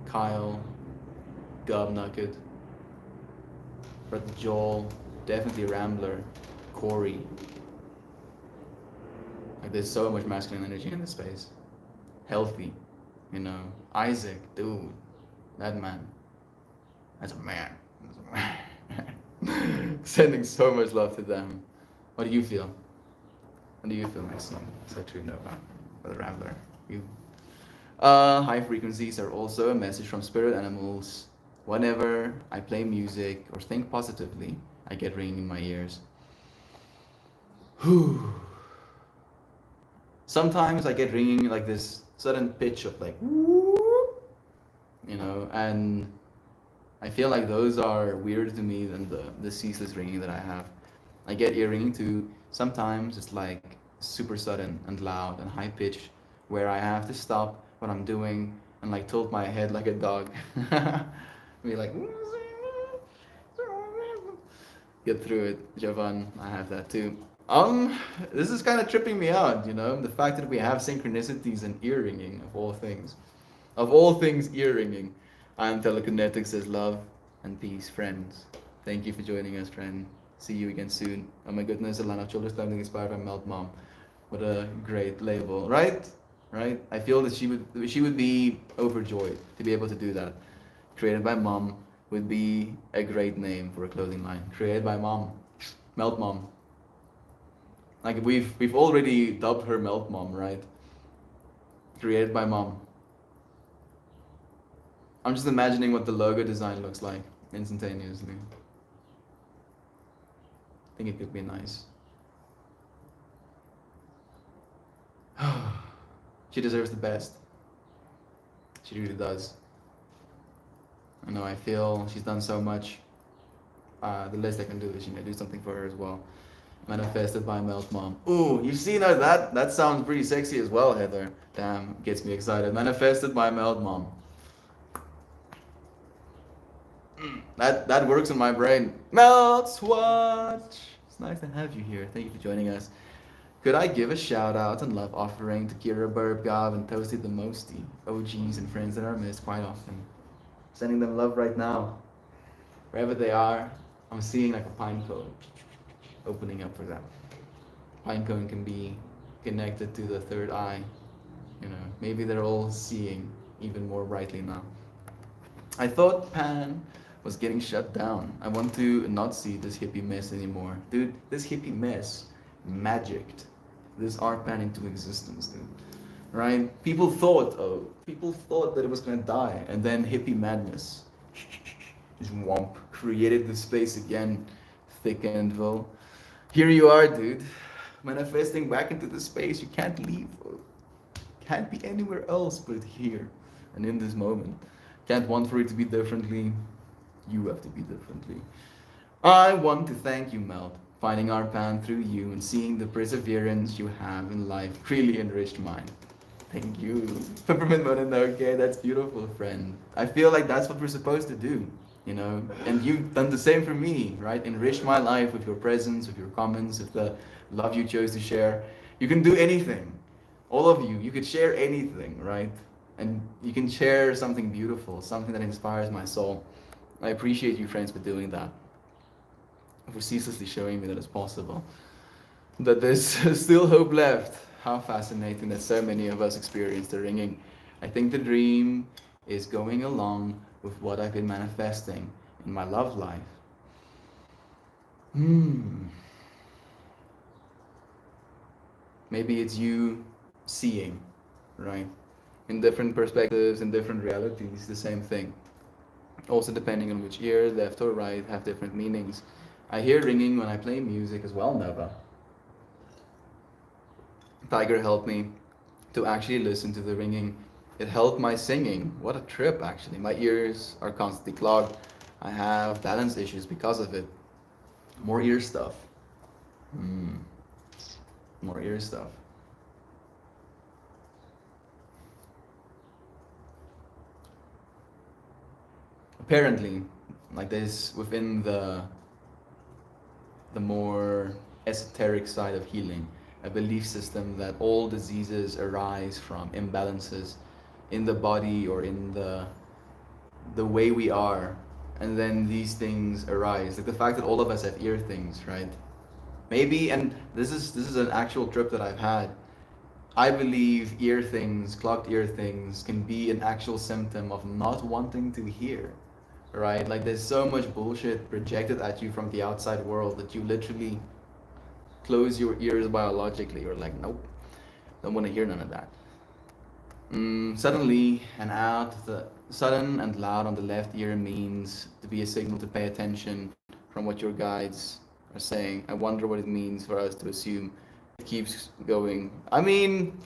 Kyle, Gob Nugget, Brother Joel, definitely Rambler, Corey. Like there's so much masculine energy in this space. Healthy, you know. Isaac, dude, that man. That's a man. That's a man. Sending so much love to them. What do you feel? What do you feel, Maxime? So true, Nova. Brother Rambler. You. High frequencies are also a message from spirit animals. Whenever I play music or think positively, I get ringing in my ears. Whew. Sometimes I get ringing like this sudden pitch of like, you know, and I feel like those are weirder to me than the ceaseless ringing that I have. I get ear ringing too. Sometimes it's like super sudden and loud and high pitched, where I have to stop what I'm doing and like tilt my head like a dog. Be like, get through it, Jovan. I have that too. This is kind of tripping me out, you know, the fact that we have synchronicities and ear ringing of all things. Of all things, ear ringing. I am Telekinetic says love and peace, friends. Thank you for joining us, friend. See you again soon. Oh my goodness, a line of children's time inspired by Melt Mom. What a great label, right? Right? I feel that she would be overjoyed to be able to do that. Created by Mom would be a great name for a clothing line. Created by Mom, Melt Mom. Like we've already dubbed her Melt Mom, right? Created by Mom. I'm just imagining what the logo design looks like instantaneously. I think it could be nice. She deserves the best. She really does. I know, I feel she's done so much. The least I can do is do something for her as well. Manifested by Melt Mom. Ooh, you see now that sounds pretty sexy as well, Heather. Damn, gets me excited. Manifested by Melt Mom. That works in my brain. Melt's Watch. It's nice to have you here. Thank you for joining us. Could I give a shout out and love offering to Kira, Burb, Gav, and Toasty the Mosty, OGs and friends that are missed quite often. Sending them love right now. Wherever they are, I'm seeing like a pine cone opening up for them. Pine cone can be connected to the third eye. You know, maybe they're all seeing even more brightly now. I thought Pan was getting shut down. I want to not see this hippie mess anymore. Dude, this hippie mess magicked this art pan into existence, dude. Right? People thought that it was gonna die, and then hippie madness just womp created the space again, thick Anvil. Here you are, dude, manifesting back into the space. You can't leave. Can't be anywhere else but here and in this moment. Can't want for it to be differently. You have to be differently. I want to thank you, Mel. Finding our path through you and seeing the perseverance you have in life really enriched mine. Thank you. Peppermint Monin, okay, that's beautiful, friend. I feel like that's what we're supposed to do, you know? And you've done the same for me, right? Enriched my life with your presence, with your comments, with the love you chose to share. You can do anything. All of you could share anything, right? And you can share something beautiful, something that inspires my soul. I appreciate you, friends, for doing that, for ceaselessly showing me that it's possible, that there's still hope left. How fascinating that so many of us experience the ringing. I think the dream is going along with what I've been manifesting in my love life. Maybe it's you seeing, right? In different perspectives, in different realities, the same thing. Also, depending on which ear, left or right, have different meanings. I hear ringing when I play music as well, Nova. Tiger helped me to actually listen to the ringing. It helped my singing. What a trip, actually. My ears are constantly clogged. I have balance issues because of it. More ear stuff. More ear stuff. Apparently, like this within the more esoteric side of healing, a belief system that all diseases arise from imbalances in the body or in the way we are, and then these things arise. Like the fact that all of us have ear things, right? Maybe, and this is an actual trip that I've had. I believe ear things, clogged ear things, can be an actual symptom of not wanting to hear, right? Like there's so much bullshit projected at you from the outside world that you literally close your ears biologically. You're like, nope, don't want to hear none of that. Suddenly and out, the sudden and loud on the left ear means to be a signal to pay attention from what your guides are saying. I wonder what it means for us to assume it keeps going. I mean,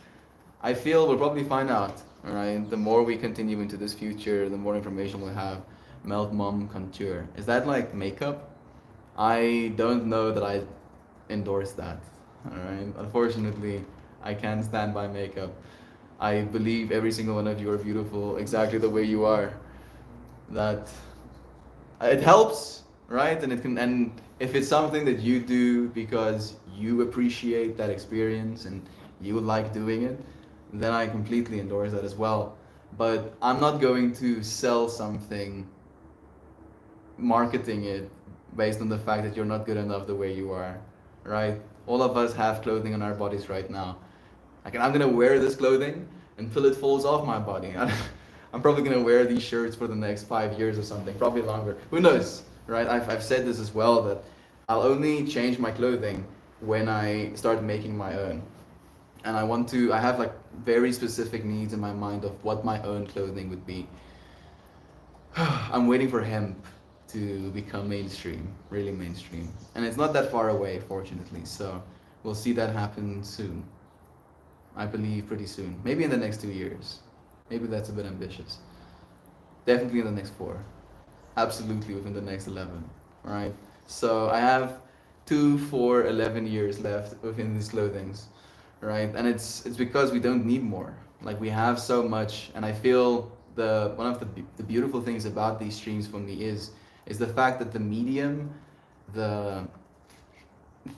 I feel we'll probably find out, alright? The more we continue into this future, the more information we'll have. Melt Mom Contour. Is that like makeup? I don't know that I endorse that. Alright. Unfortunately, I can't stand by makeup. I believe every single one of you are beautiful exactly the way you are. That it helps, right? And it can, and if it's something that you do because you appreciate that experience and you like doing it, then I completely endorse that as well. But I'm not going to sell something, marketing it based on the fact that you're not good enough the way you are, right? All of us have clothing on our bodies right now. Like, I'm gonna wear this clothing until it falls off my body. I'm probably gonna wear these shirts for the next 5 years or something, probably longer. Who knows, right? I've said this as well, that I'll only change my clothing when I start making my own. And I have like very specific needs in my mind of what my own clothing would be. I'm waiting for hemp to become mainstream, really mainstream. And it's not that far away, fortunately, so we'll see that happen soon. I believe pretty soon. Maybe in the next 2 years. Maybe that's a bit ambitious. Definitely in the next 4. Absolutely within the next 11. Right? So I have 2, 4, 11 years left within these clothings. Right? And it's because we don't need more. Like we have so much, and I feel one of the beautiful things about these streams for me is the fact that the medium, the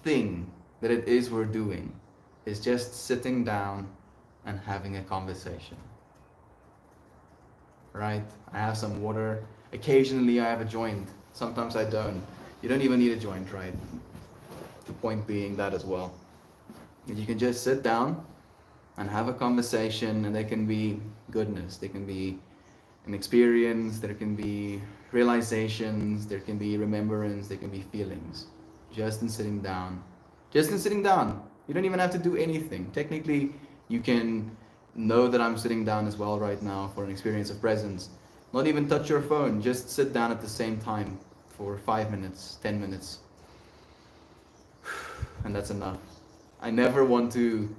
thing that it is we're doing, is just sitting down and having a conversation. Right? I have some water. Occasionally I have a joint. Sometimes I don't. You don't even need a joint, right? The point being that as well. You can just sit down and have a conversation, and there can be goodness, there can be an experience, there can be realizations, there can be remembrance, there can be feelings. Just in sitting down. Just in sitting down. You don't even have to do anything. Technically, you can know that I'm sitting down as well right now for an experience of presence. Not even touch your phone. Just sit down at the same time for 5 minutes, 10 minutes. And that's enough. I never want to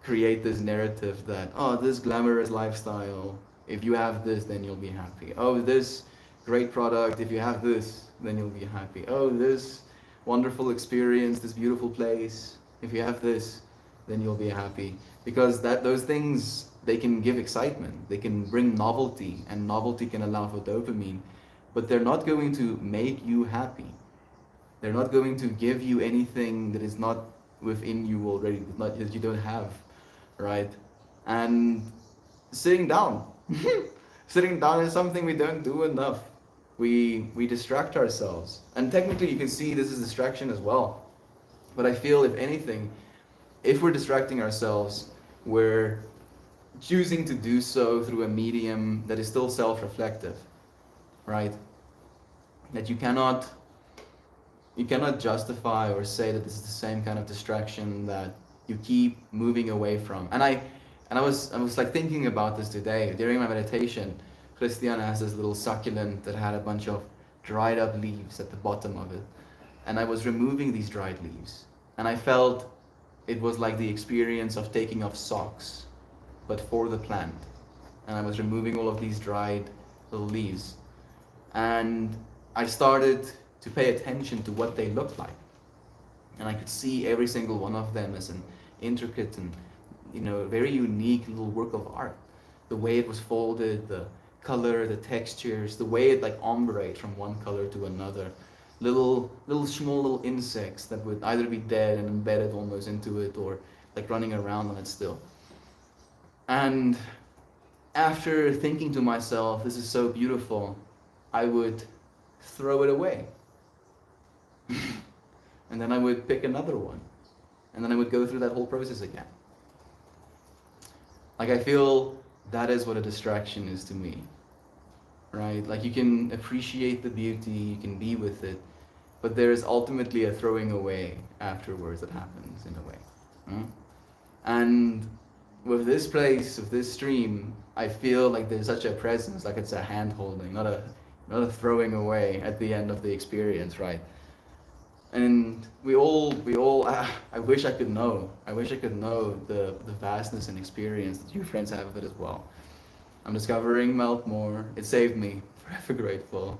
create this narrative that, oh, this glamorous lifestyle, if you have this, then you'll be happy. Oh, this great product, if you have this, then you'll be happy. Oh, this wonderful experience, this beautiful place, if you have this, then you'll be happy. Because those things, they can give excitement, they can bring novelty, and novelty can allow for dopamine, but they're not going to make you happy. They're not going to give you anything that is not within you already, that you don't have, right? And sitting down. Sitting down is something we don't do enough. We distract ourselves. And technically you can see this is distraction as well. But I feel if anything, if we're distracting ourselves, we're choosing to do so through a medium that is still self-reflective, right? That you cannot justify or say that this is the same kind of distraction that you keep moving away from. And I was like thinking about this today during my meditation. Christiana has this little succulent that had a bunch of dried up leaves at the bottom of it, and I was removing these dried leaves, and I felt it was like the experience of taking off socks, but for the plant. And I was removing all of these dried little leaves, and I started to pay attention to what they looked like, and I could see every single one of them as an intricate and very unique little work of art. The way it was folded, the color, the textures, the way it like ombre from one color to another. Little small little insects that would either be dead and embedded almost into it, or like running around on it still. And after thinking to myself, this is so beautiful, I would throw it away. And then I would pick another one. And then I would go through that whole process again. Like, I feel that is what a distraction is to me, right? Like, you can appreciate the beauty, you can be with it, but there is ultimately a throwing away afterwards that happens in a way. And with this place, with this stream, I feel like there's such a presence, like it's a hand holding, not a throwing away at the end of the experience, right? And we all, I wish I could know the vastness and experience that you friends have of it as well. I'm discovering Melt more. It saved me. Forever grateful.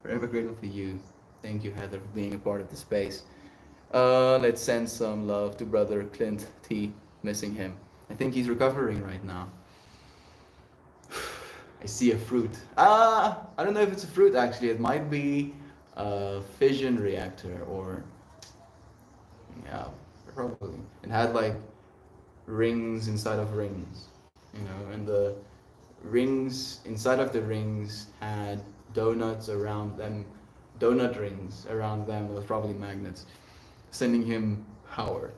Forever grateful for you. Thank you, Heather, for being a part of the space. Let's send some love to brother Clint T. Missing him. I think he's recovering right now. I see a fruit. I don't know if it's a fruit actually. It might be a fission reactor, or yeah, probably. It had like rings inside of rings, and the rings inside of the rings had donuts around them, donut rings around them. That was probably magnets, sending him power.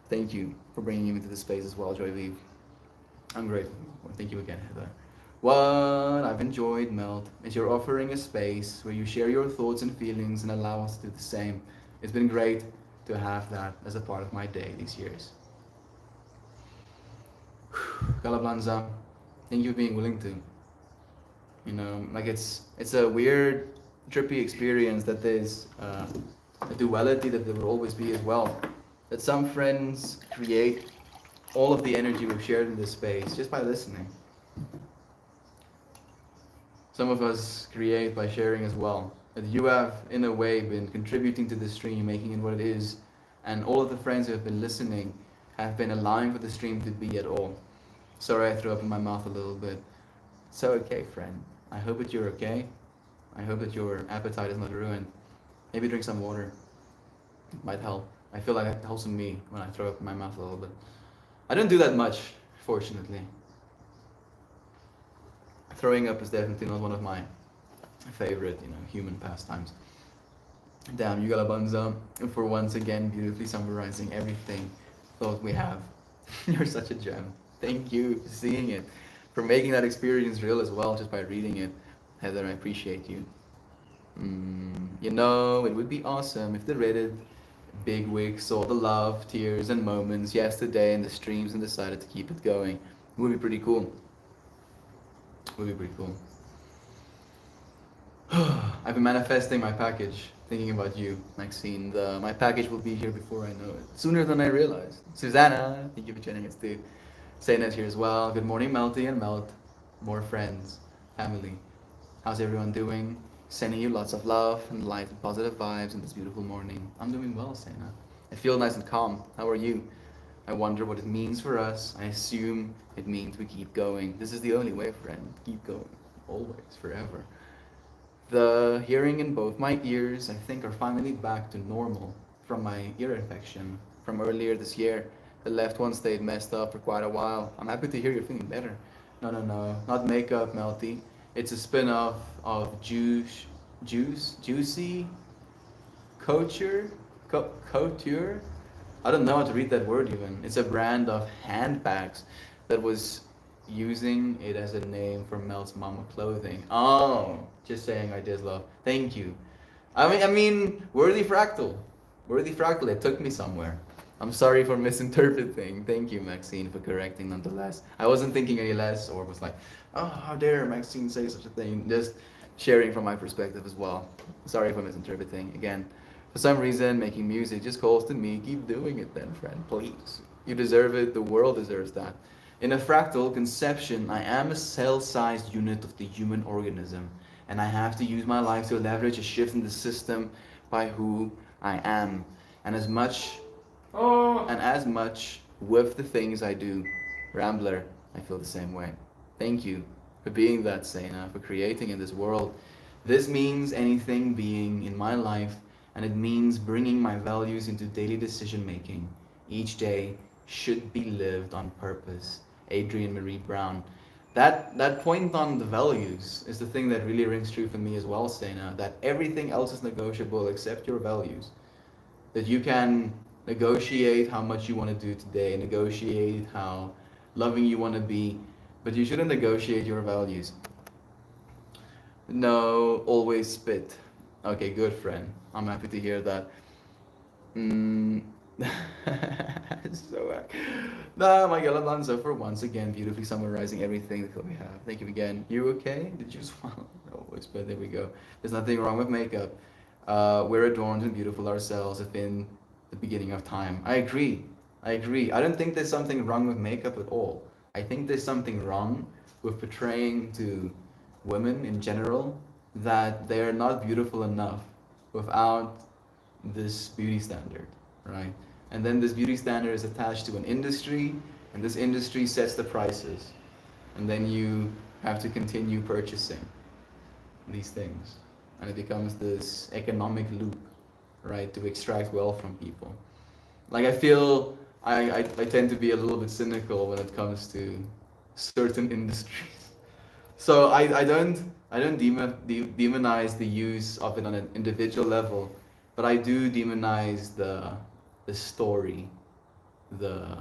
Thank you for bringing him into the space as well, Joy. I'm grateful. Thank you again, Heather. What I've enjoyed, Melt, is you're offering a space where you share your thoughts and feelings and allow us to do the same. It's been great to have that as a part of my day these years. Kalablanza, thank you for being willing to. Like it's a weird, trippy experience that there's a duality that there will always be as well. That some friends create all of the energy we've shared in this space just by listening. Some of us create by sharing as well. That you have, in a way, been contributing to the stream, making it what it is, and all of the friends who have been listening have been allowing for the stream to be at all. Sorry I threw up in my mouth a little bit. So okay, friend. I hope that you're okay. I hope that your appetite is not ruined. Maybe drink some water. It might help. I feel like it helps me when I throw up in my mouth a little bit. I don't do that much, fortunately. Throwing up is definitely not one of my favorite, human pastimes. Damn, you got a banza for once again beautifully summarizing everything thought we have. You're such a gem. Thank you for seeing it, for making that experience real as well, just by reading it. Heather, I appreciate you. It would be awesome if the Reddit bigwig saw the love, tears, and moments yesterday in the streams and decided to keep it going. It would be pretty cool. Would be pretty cool. I've been manifesting my package, thinking about you, Maxine. My package will be here before I know it, sooner than I realized. Susanna, thank you for joining us too. Saying that here as well. Good morning, Melty and Melt. More friends, family. How's everyone doing? Sending you lots of love and light and positive vibes in this beautiful morning. I'm doing well, Sena. I feel nice and calm. How are you? I wonder what it means for us. I assume it means we keep going. This is the only way, friend. Keep going. Always, forever. The hearing in both my ears, I think, are finally back to normal from my ear infection from earlier this year. The left one stayed messed up for quite a while. I'm happy to hear you're feeling better. No, not makeup, Melty. It's a spin-off of Juicy Couture. I don't know how to read that word even. It's a brand of handbags that was using it as a name for Mel's mama clothing. Oh, just saying ideas, love. Thank you. I mean, worthy fractal. Worthy fractal, it took me somewhere. I'm sorry for misinterpreting. Thank you, Maxine, for correcting nonetheless. I wasn't thinking any less or was like, oh, how dare Maxine say such a thing. Just sharing from my perspective as well. Sorry for misinterpreting. Again, for some reason, making music just calls to me. Keep doing it then, friend, please. You deserve it. The world deserves that. In a fractal conception, I am a cell-sized unit of the human organism, and I have to use my life to leverage a shift in the system by who I am, and as much with the things I do. Rambler, I feel the same way. Thank you for being that, Sena, for creating in this world. This means anything being in my life, and it means bringing my values into daily decision making. Each day should be lived on purpose. Adrienne Marie Brown. That point on the values is the thing that really rings true for me as well, Sena, that everything else is negotiable except your values. That you can negotiate how much you want to do today, negotiate how loving you want to be, but you shouldn't negotiate your values. No, always spit. Okay, good friend. I'm happy to hear that. So, my God, Alonso, for once again, beautifully summarizing everything that we have. Thank you again. You okay? Did you swallow? Always, but there we go. There's nothing wrong with makeup. We're adorned and beautiful ourselves within the beginning of time. I agree. I don't think there's something wrong with makeup at all. I think there's something wrong with portraying to women in general that they are not beautiful enough without this beauty standard, right? And then this beauty standard is attached to an industry, and this industry sets the prices. And then you have to continue purchasing these things. And it becomes this economic loop, right, to extract wealth from people. Like I feel I tend to be a little bit cynical when it comes to certain industries. So I don't demonize the use of it on an individual level, but I do demonize the story, the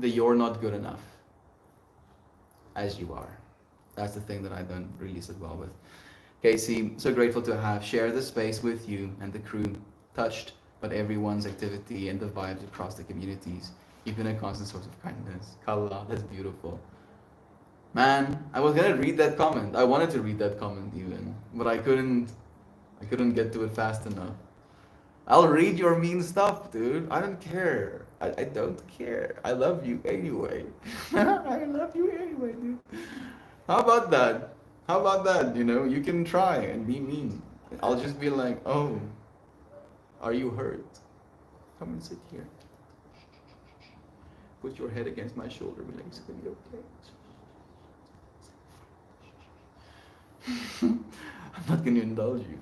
you're not good enough as you are. That's the thing that I don't really sit well with. Casey, so grateful to have shared this space with you and the crew, touched by everyone's activity and the vibes across the communities. You've been a constant source of kindness. Kala, that's beautiful. Man, I was gonna read that comment. I wanted to read that comment even, but I couldn't get to it fast enough. I'll read your mean stuff, dude. I don't care. I don't care. I love you anyway. I love you anyway, dude. How about that? How about that? You know, you can try and be mean. I'll just be like, oh, are you hurt? Come and sit here. Put your head against my shoulder. Be like, it's gonna be okay. I'm not gonna indulge you.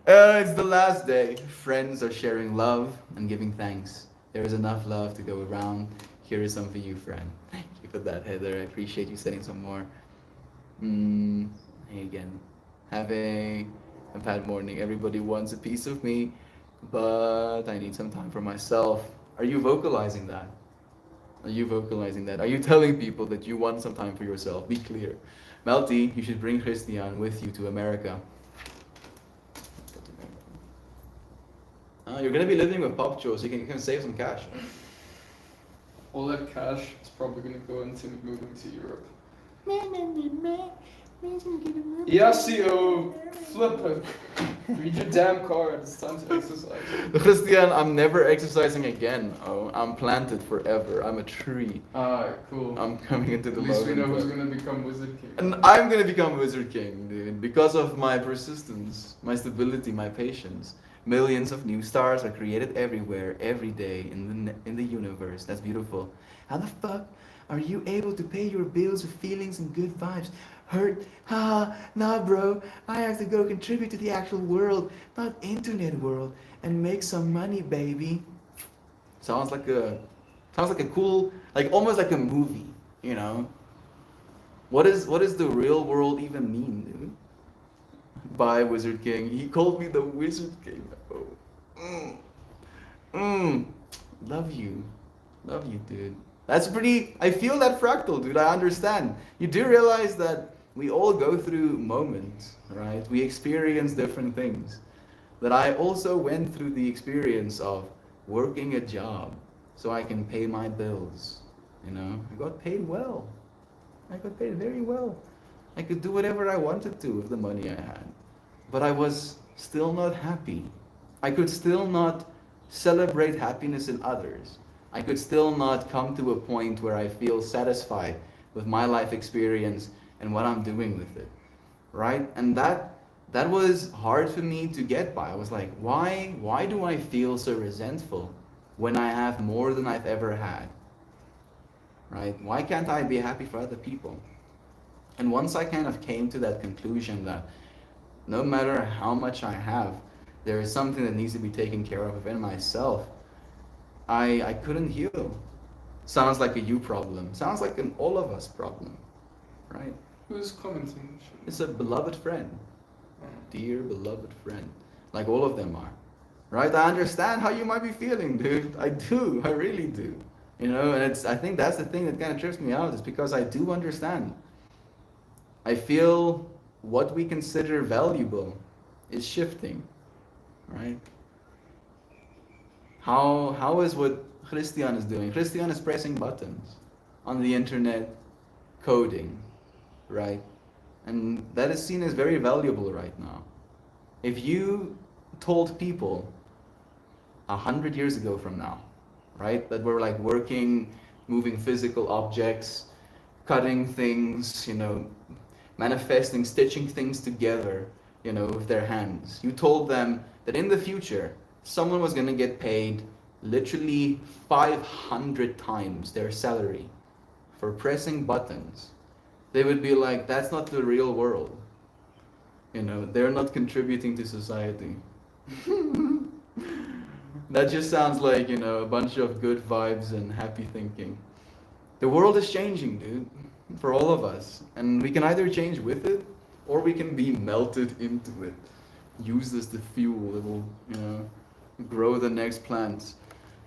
It's the last day. Friends are sharing love and giving thanks. There is enough love to go around. Here is some for you, friend. Thank you for that, Heather. I appreciate you sending some more. Hey again. Have a bad morning. Everybody wants a piece of me, but I need some time for myself. Are you vocalizing that? Are you vocalizing that? Are you telling people that you want some time for yourself? Be clear. Melty, you should bring Christian with you to America. You're gonna be living with Pop Joe, so you can save some cash. All that cash is probably gonna go into moving to Europe. Yeah, CEO, flip it. Read your damn card. It's time to exercise. Christian, I'm never exercising again. Oh, I'm planted forever. I'm a tree. Alright, cool. I'm coming into the At least we know moment. who's gonna become Wizard King. And I'm gonna become Wizard King, dude, because of my persistence, my stability, my patience. Millions of new stars are created everywhere, every day in the universe. That's beautiful. How the fuck are you able to pay your bills with feelings and good vibes? Hurt? Haha, nah, bro. I have to go contribute to the actual world, not internet world, and make some money, baby. Sounds like a cool, like almost like a movie, you know. What does the real world even mean, dude? By Wizard King. He called me the Wizard King. Oh. Love you. Love you, dude. That's pretty, I feel that fractal, dude. I understand. You do realize that we all go through moments, right? We experience different things. That I also went through the experience of working a job so I can pay my bills. You know, I got paid well. I got paid very well. I could do whatever I wanted to with the money I had. But I was still not happy. I could still not celebrate happiness in others. I could still not come to a point where I feel satisfied with my life experience and what I'm doing with it. Right? And that was hard for me to get by. I was like, why do I feel so resentful when I have more than I've ever had? Right? Why can't I be happy for other people? And once I kind of came to that conclusion that no matter how much I have, there is something that needs to be taken care of within myself, I couldn't heal. Sounds like a you problem. Sounds like an all of us problem. Right? Who's commenting? It's a beloved friend. Dear beloved friend. Like all of them are. Right? I understand how you might be feeling, dude. I do. I really do. You know, and I think that's the thing that kind of trips me out, is because I do understand. I feel what we consider valuable is shifting, right? How is what Christian is doing? Christian is pressing buttons on the internet, coding, right? And that is seen as very valuable right now. If you told people 100 years ago from now, right, that were like working, moving physical objects, cutting things, you know, manifesting, stitching things together, you know, with their hands. You told them that in the future, someone was going to get paid literally 500 times their salary for pressing buttons. They would be like, that's not the real world. You know, they're not contributing to society. That just sounds like, you know, a bunch of good vibes and happy thinking. The world is changing, dude, for all of us. And we can either change with it, or we can be melted into it. Use this to fuel that will, you know, grow the next plants.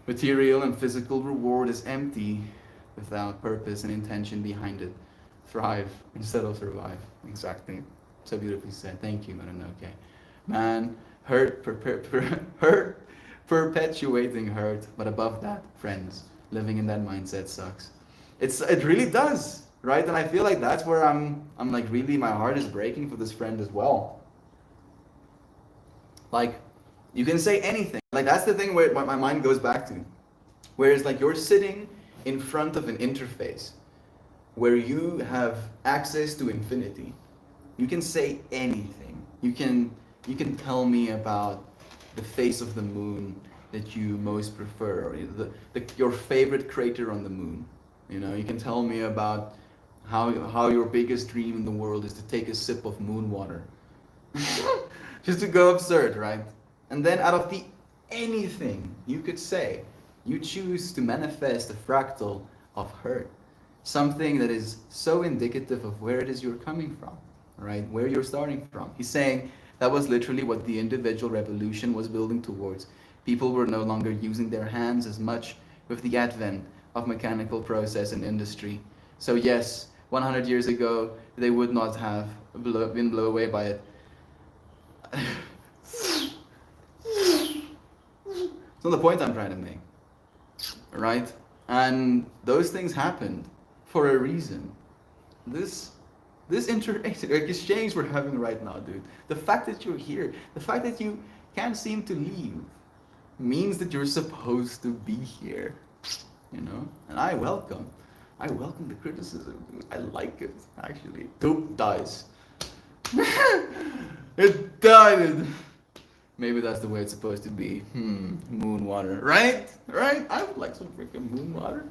Material and physical reward is empty without purpose and intention behind it. Thrive instead of survive. Exactly. So beautifully said. Thank you, Mononoke. Man, hurt perpetuating hurt, but above that, friends. Living in that mindset sucks. It really does, right? And I feel like that's where I'm like really, my heart is breaking for this friend as well. Like, you can say anything. Like, that's the thing where my mind goes back to. Whereas like you're sitting in front of an interface where you have access to infinity. You can say anything. You can tell me about the face of the moon that you most prefer, or your favorite crater on the moon. You know, you can tell me about how your biggest dream in the world is to take a sip of moon water. Just to go absurd, right? And then out of the anything you could say, you choose to manifest a fractal of hurt. Something that is so indicative of where it is you're coming from, right? Where you're starting from. He's saying that was literally what the individual revolution was building towards. People were no longer using their hands as much with the advent of mechanical process and industry. So yes, 100 years ago, they would not have been blown away by it. It's not the point I'm trying to make, right? And those things happened for a reason. This This exchange we're having right now, dude. The fact that you're here, the fact that you can't seem to leave, means that you're supposed to be here. You know? And I welcome the criticism. I like it, actually. Dope dies. It died. Maybe that's the way it's supposed to be. Moon water. Right? Right? I would like some freaking moon water.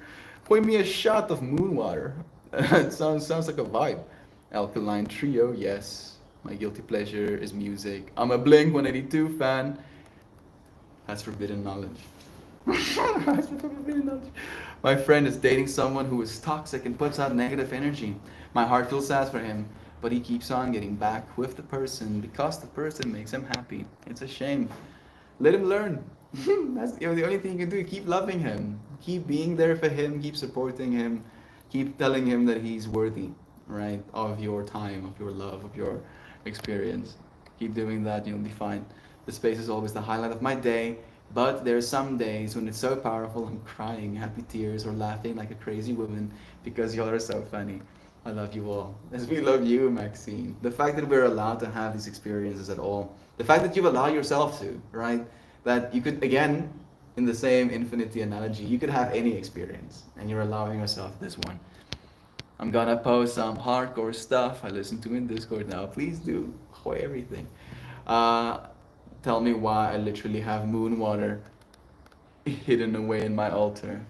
Pour me a shot of moon water. It sounds like a vibe. Alkaline Trio, yes. My guilty pleasure is music. I'm a Blink 182 fan. That's forbidden knowledge. That's forbidden knowledge. My friend is dating someone who is toxic and puts out negative energy. My heart feels sad for him, but he keeps on getting back with the person because the person makes him happy. It's a shame. Let him learn. That's the only thing you can do. Keep loving him. Keep being there for him. Keep supporting him. Keep telling him that he's worthy, right? Of your time, of your love, of your experience. Keep doing that, you'll be fine. The space is always the highlight of my day, but there are some days when it's so powerful I'm crying happy tears or laughing like a crazy woman because y'all are so funny. I love you all. As we love you, Maxine. The fact that we're allowed to have these experiences at all. The fact that you allow yourself to, right? That you could, again, in the same infinity analogy, you could have any experience and you're allowing yourself this one. I'm gonna post some hardcore stuff I listen to in Discord now. Please do. Everything. Tell me why I literally have moon water hidden away in my altar.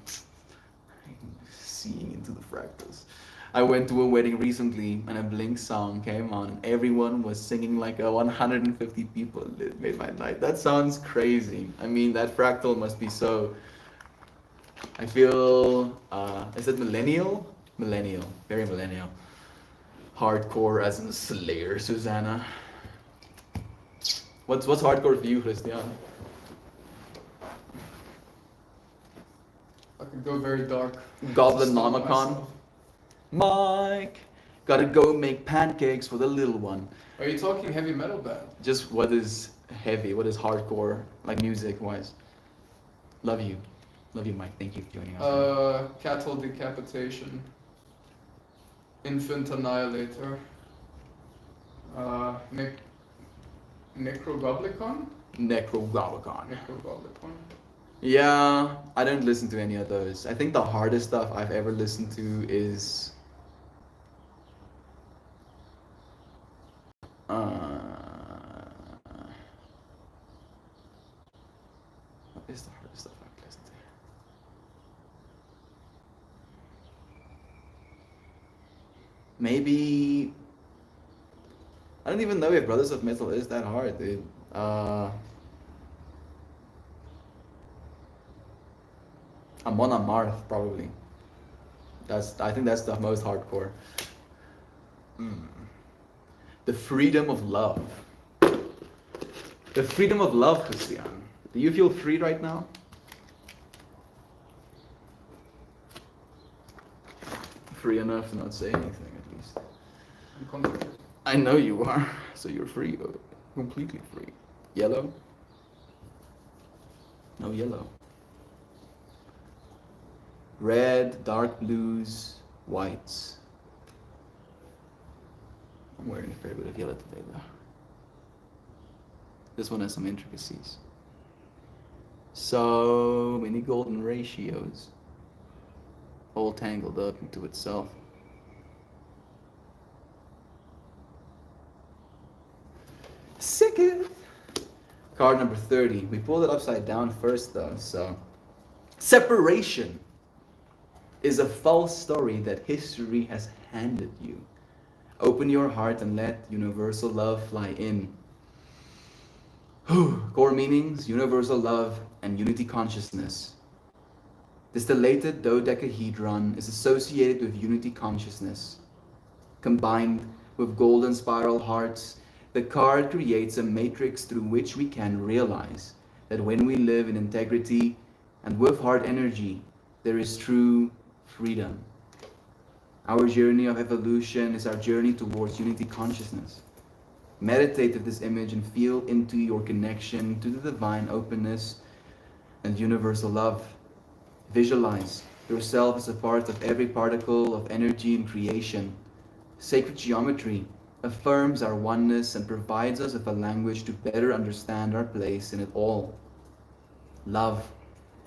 Seeing into the fractals. I went to a wedding recently and a Blink song came on and everyone was singing like 150 people. It made my night. That sounds crazy. I mean, that fractal must be so... I feel... is it millennial? Millennial. Very millennial. Hardcore as in Slayer, Susanna. What's hardcore for you, Christian? I could go very dark. Goblin Nomicon. Mike, gotta go make pancakes for the little one. Are you talking heavy metal band? Just what is heavy? What is hardcore, like music wise? Love you, Mike. Thank you for joining us. Cattle Decapitation. Infant Annihilator. Necrogoblicon? Necrogoblicon. Necrogoblicon. Yeah, I don't listen to any of those. I think the hardest stuff I've ever listened to is what is the hardest stuff I've listened to? Maybe I don't even know if Brothers of Metal is that hard, dude. Amon Amarth, probably. I think that's the most hardcore. The freedom of love. The freedom of love, Christian. Do you feel free right now? Free enough to not say anything, at least. I'm confident. I know you are, so you're free, completely free. Yellow? No yellow. Red, dark blues, whites. I'm wearing a fair bit of yellow today, though. This one has some intricacies. So many golden ratios, all tangled up into itself. Sick it. Card number 30. We pulled it upside down first, though, so. Separation is a false story that history has handed you. Open your heart and let universal love fly in. Core meanings, universal love, and unity consciousness. The stellated dodecahedron is associated with unity consciousness. Combined with golden spiral hearts, the card creates a matrix through which we can realize that when we live in integrity and with heart energy, there is true freedom. Our journey of evolution is our journey towards unity consciousness. Meditate with this image and feel into your connection to the divine openness and universal love. Visualize yourself as a part of every particle of energy in creation. Sacred geometry affirms our oneness and provides us with a language to better understand our place in it all. Love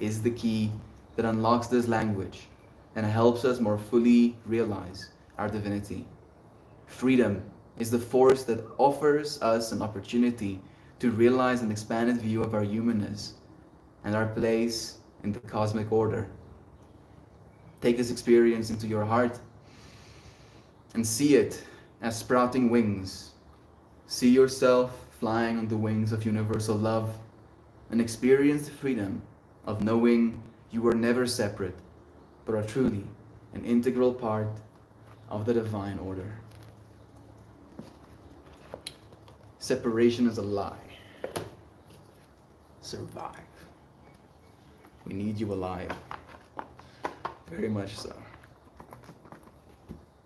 is the key that unlocks this language and helps us more fully realize our divinity. Freedom is the force that offers us an opportunity to realize an expanded view of our humanness and our place in the cosmic order. Take this experience into your heart and see it as sprouting wings. See yourself flying on the wings of universal love and experience the freedom of knowing you are never separate, but are truly an integral part of the divine order. Separation is a lie. Survive. We need you alive. Very much so.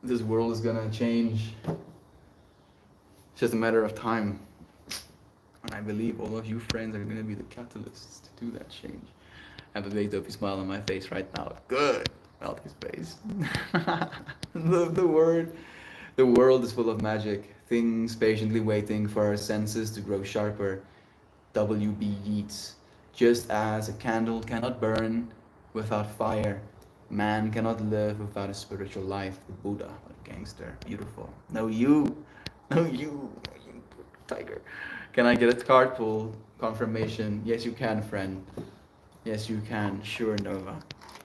This world is gonna change. It's just a matter of time. And I believe all of you friends are gonna be the catalysts to do that change. I have a big dopey smile on my face right now. Good. Melt his face. The world is full of magic. Things patiently waiting for our senses to grow sharper. W.B. Yeats. Just as a candle cannot burn without fire, man cannot live without a spiritual life. The Buddha, what a gangster. Beautiful. No you, tiger. Can I get a card pull confirmation? Yes, you can, friend. Yes, you can. Sure, Nova.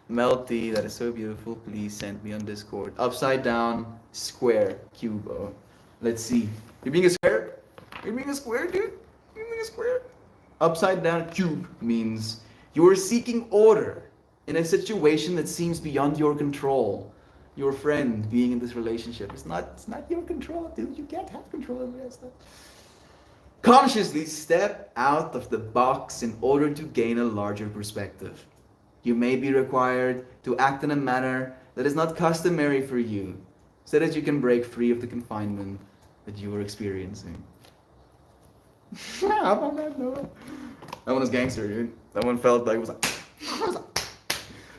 Melty, that is so beautiful. Please send me on Discord. Upside down, square, cube. Oh. Let's see. You're being a square? You're being a square, dude? You're being a square? Upside down cube means you are seeking order in a situation that seems beyond your control. Your friend being in this relationship. It's not your control, dude. You can't have control over that stuff. Consciously step out of the box in order to gain a larger perspective. You may be required to act in a manner that is not customary for you, so that you can break free of the confinement that you are experiencing. How about that, Noah? That one was gangster, dude. That one felt like it was like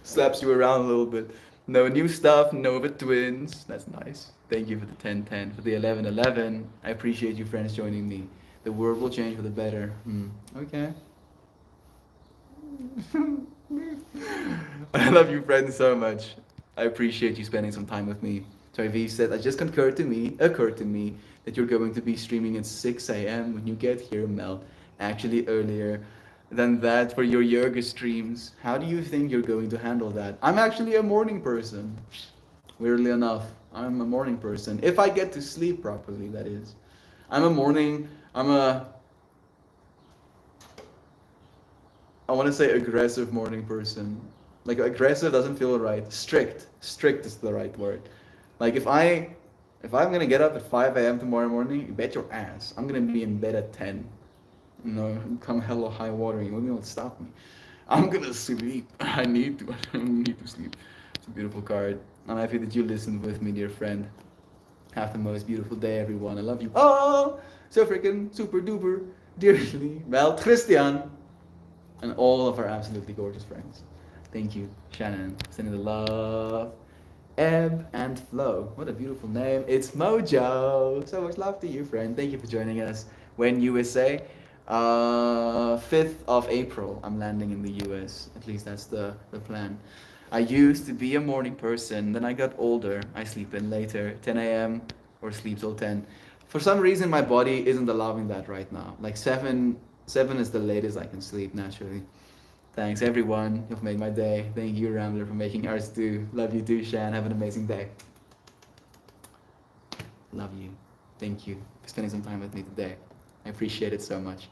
slaps you around a little bit. No new stuff, Nova twins. That's nice. Thank you for the 1010, for the 1111. I appreciate you friends joining me. The world will change for the better. Okay. I love you friends so much. I appreciate you spending some time with me. Sorry, V said, it just occurred to me that you're going to be streaming at 6 a.m. when you get here, Mel. Actually earlier than that for your yoga streams. How do you think you're going to handle that? I'm actually a morning person. Weirdly enough, I'm a morning person. If I get to sleep properly, that is. I want to say aggressive morning person. Like aggressive doesn't feel right. Strict is the right word. Like if I'm gonna get up at 5 a.m. tomorrow morning, you bet your ass I'm gonna be in bed at 10. You know, come hell or high water, you won't be able to stop me. I'm gonna sleep. I need to sleep. It's a beautiful card. I'm happy that you listened with me, dear friend. Have the most beautiful day, everyone. I love you. Oh, so freaking super duper dearly. Well, Christian. And all of our absolutely gorgeous friends. Thank you, Shannon. Sending the love. Ebb and Flow. What a beautiful name. It's Mojo. So much love to you, friend. Thank you for joining us. When USA? 5th of April, I'm landing in the US. At least that's the plan. I used to be a morning person. Then I got older. I sleep in later, 10 a.m. or sleep till 10. For some reason, my body isn't allowing that right now. Like 7 is the latest I can sleep naturally. Thanks everyone, you've made my day. Thank you Rambler for making ours too. Love you too, Shan. Have an amazing day. Love you. Thank you for spending some time with me today. I appreciate it so much.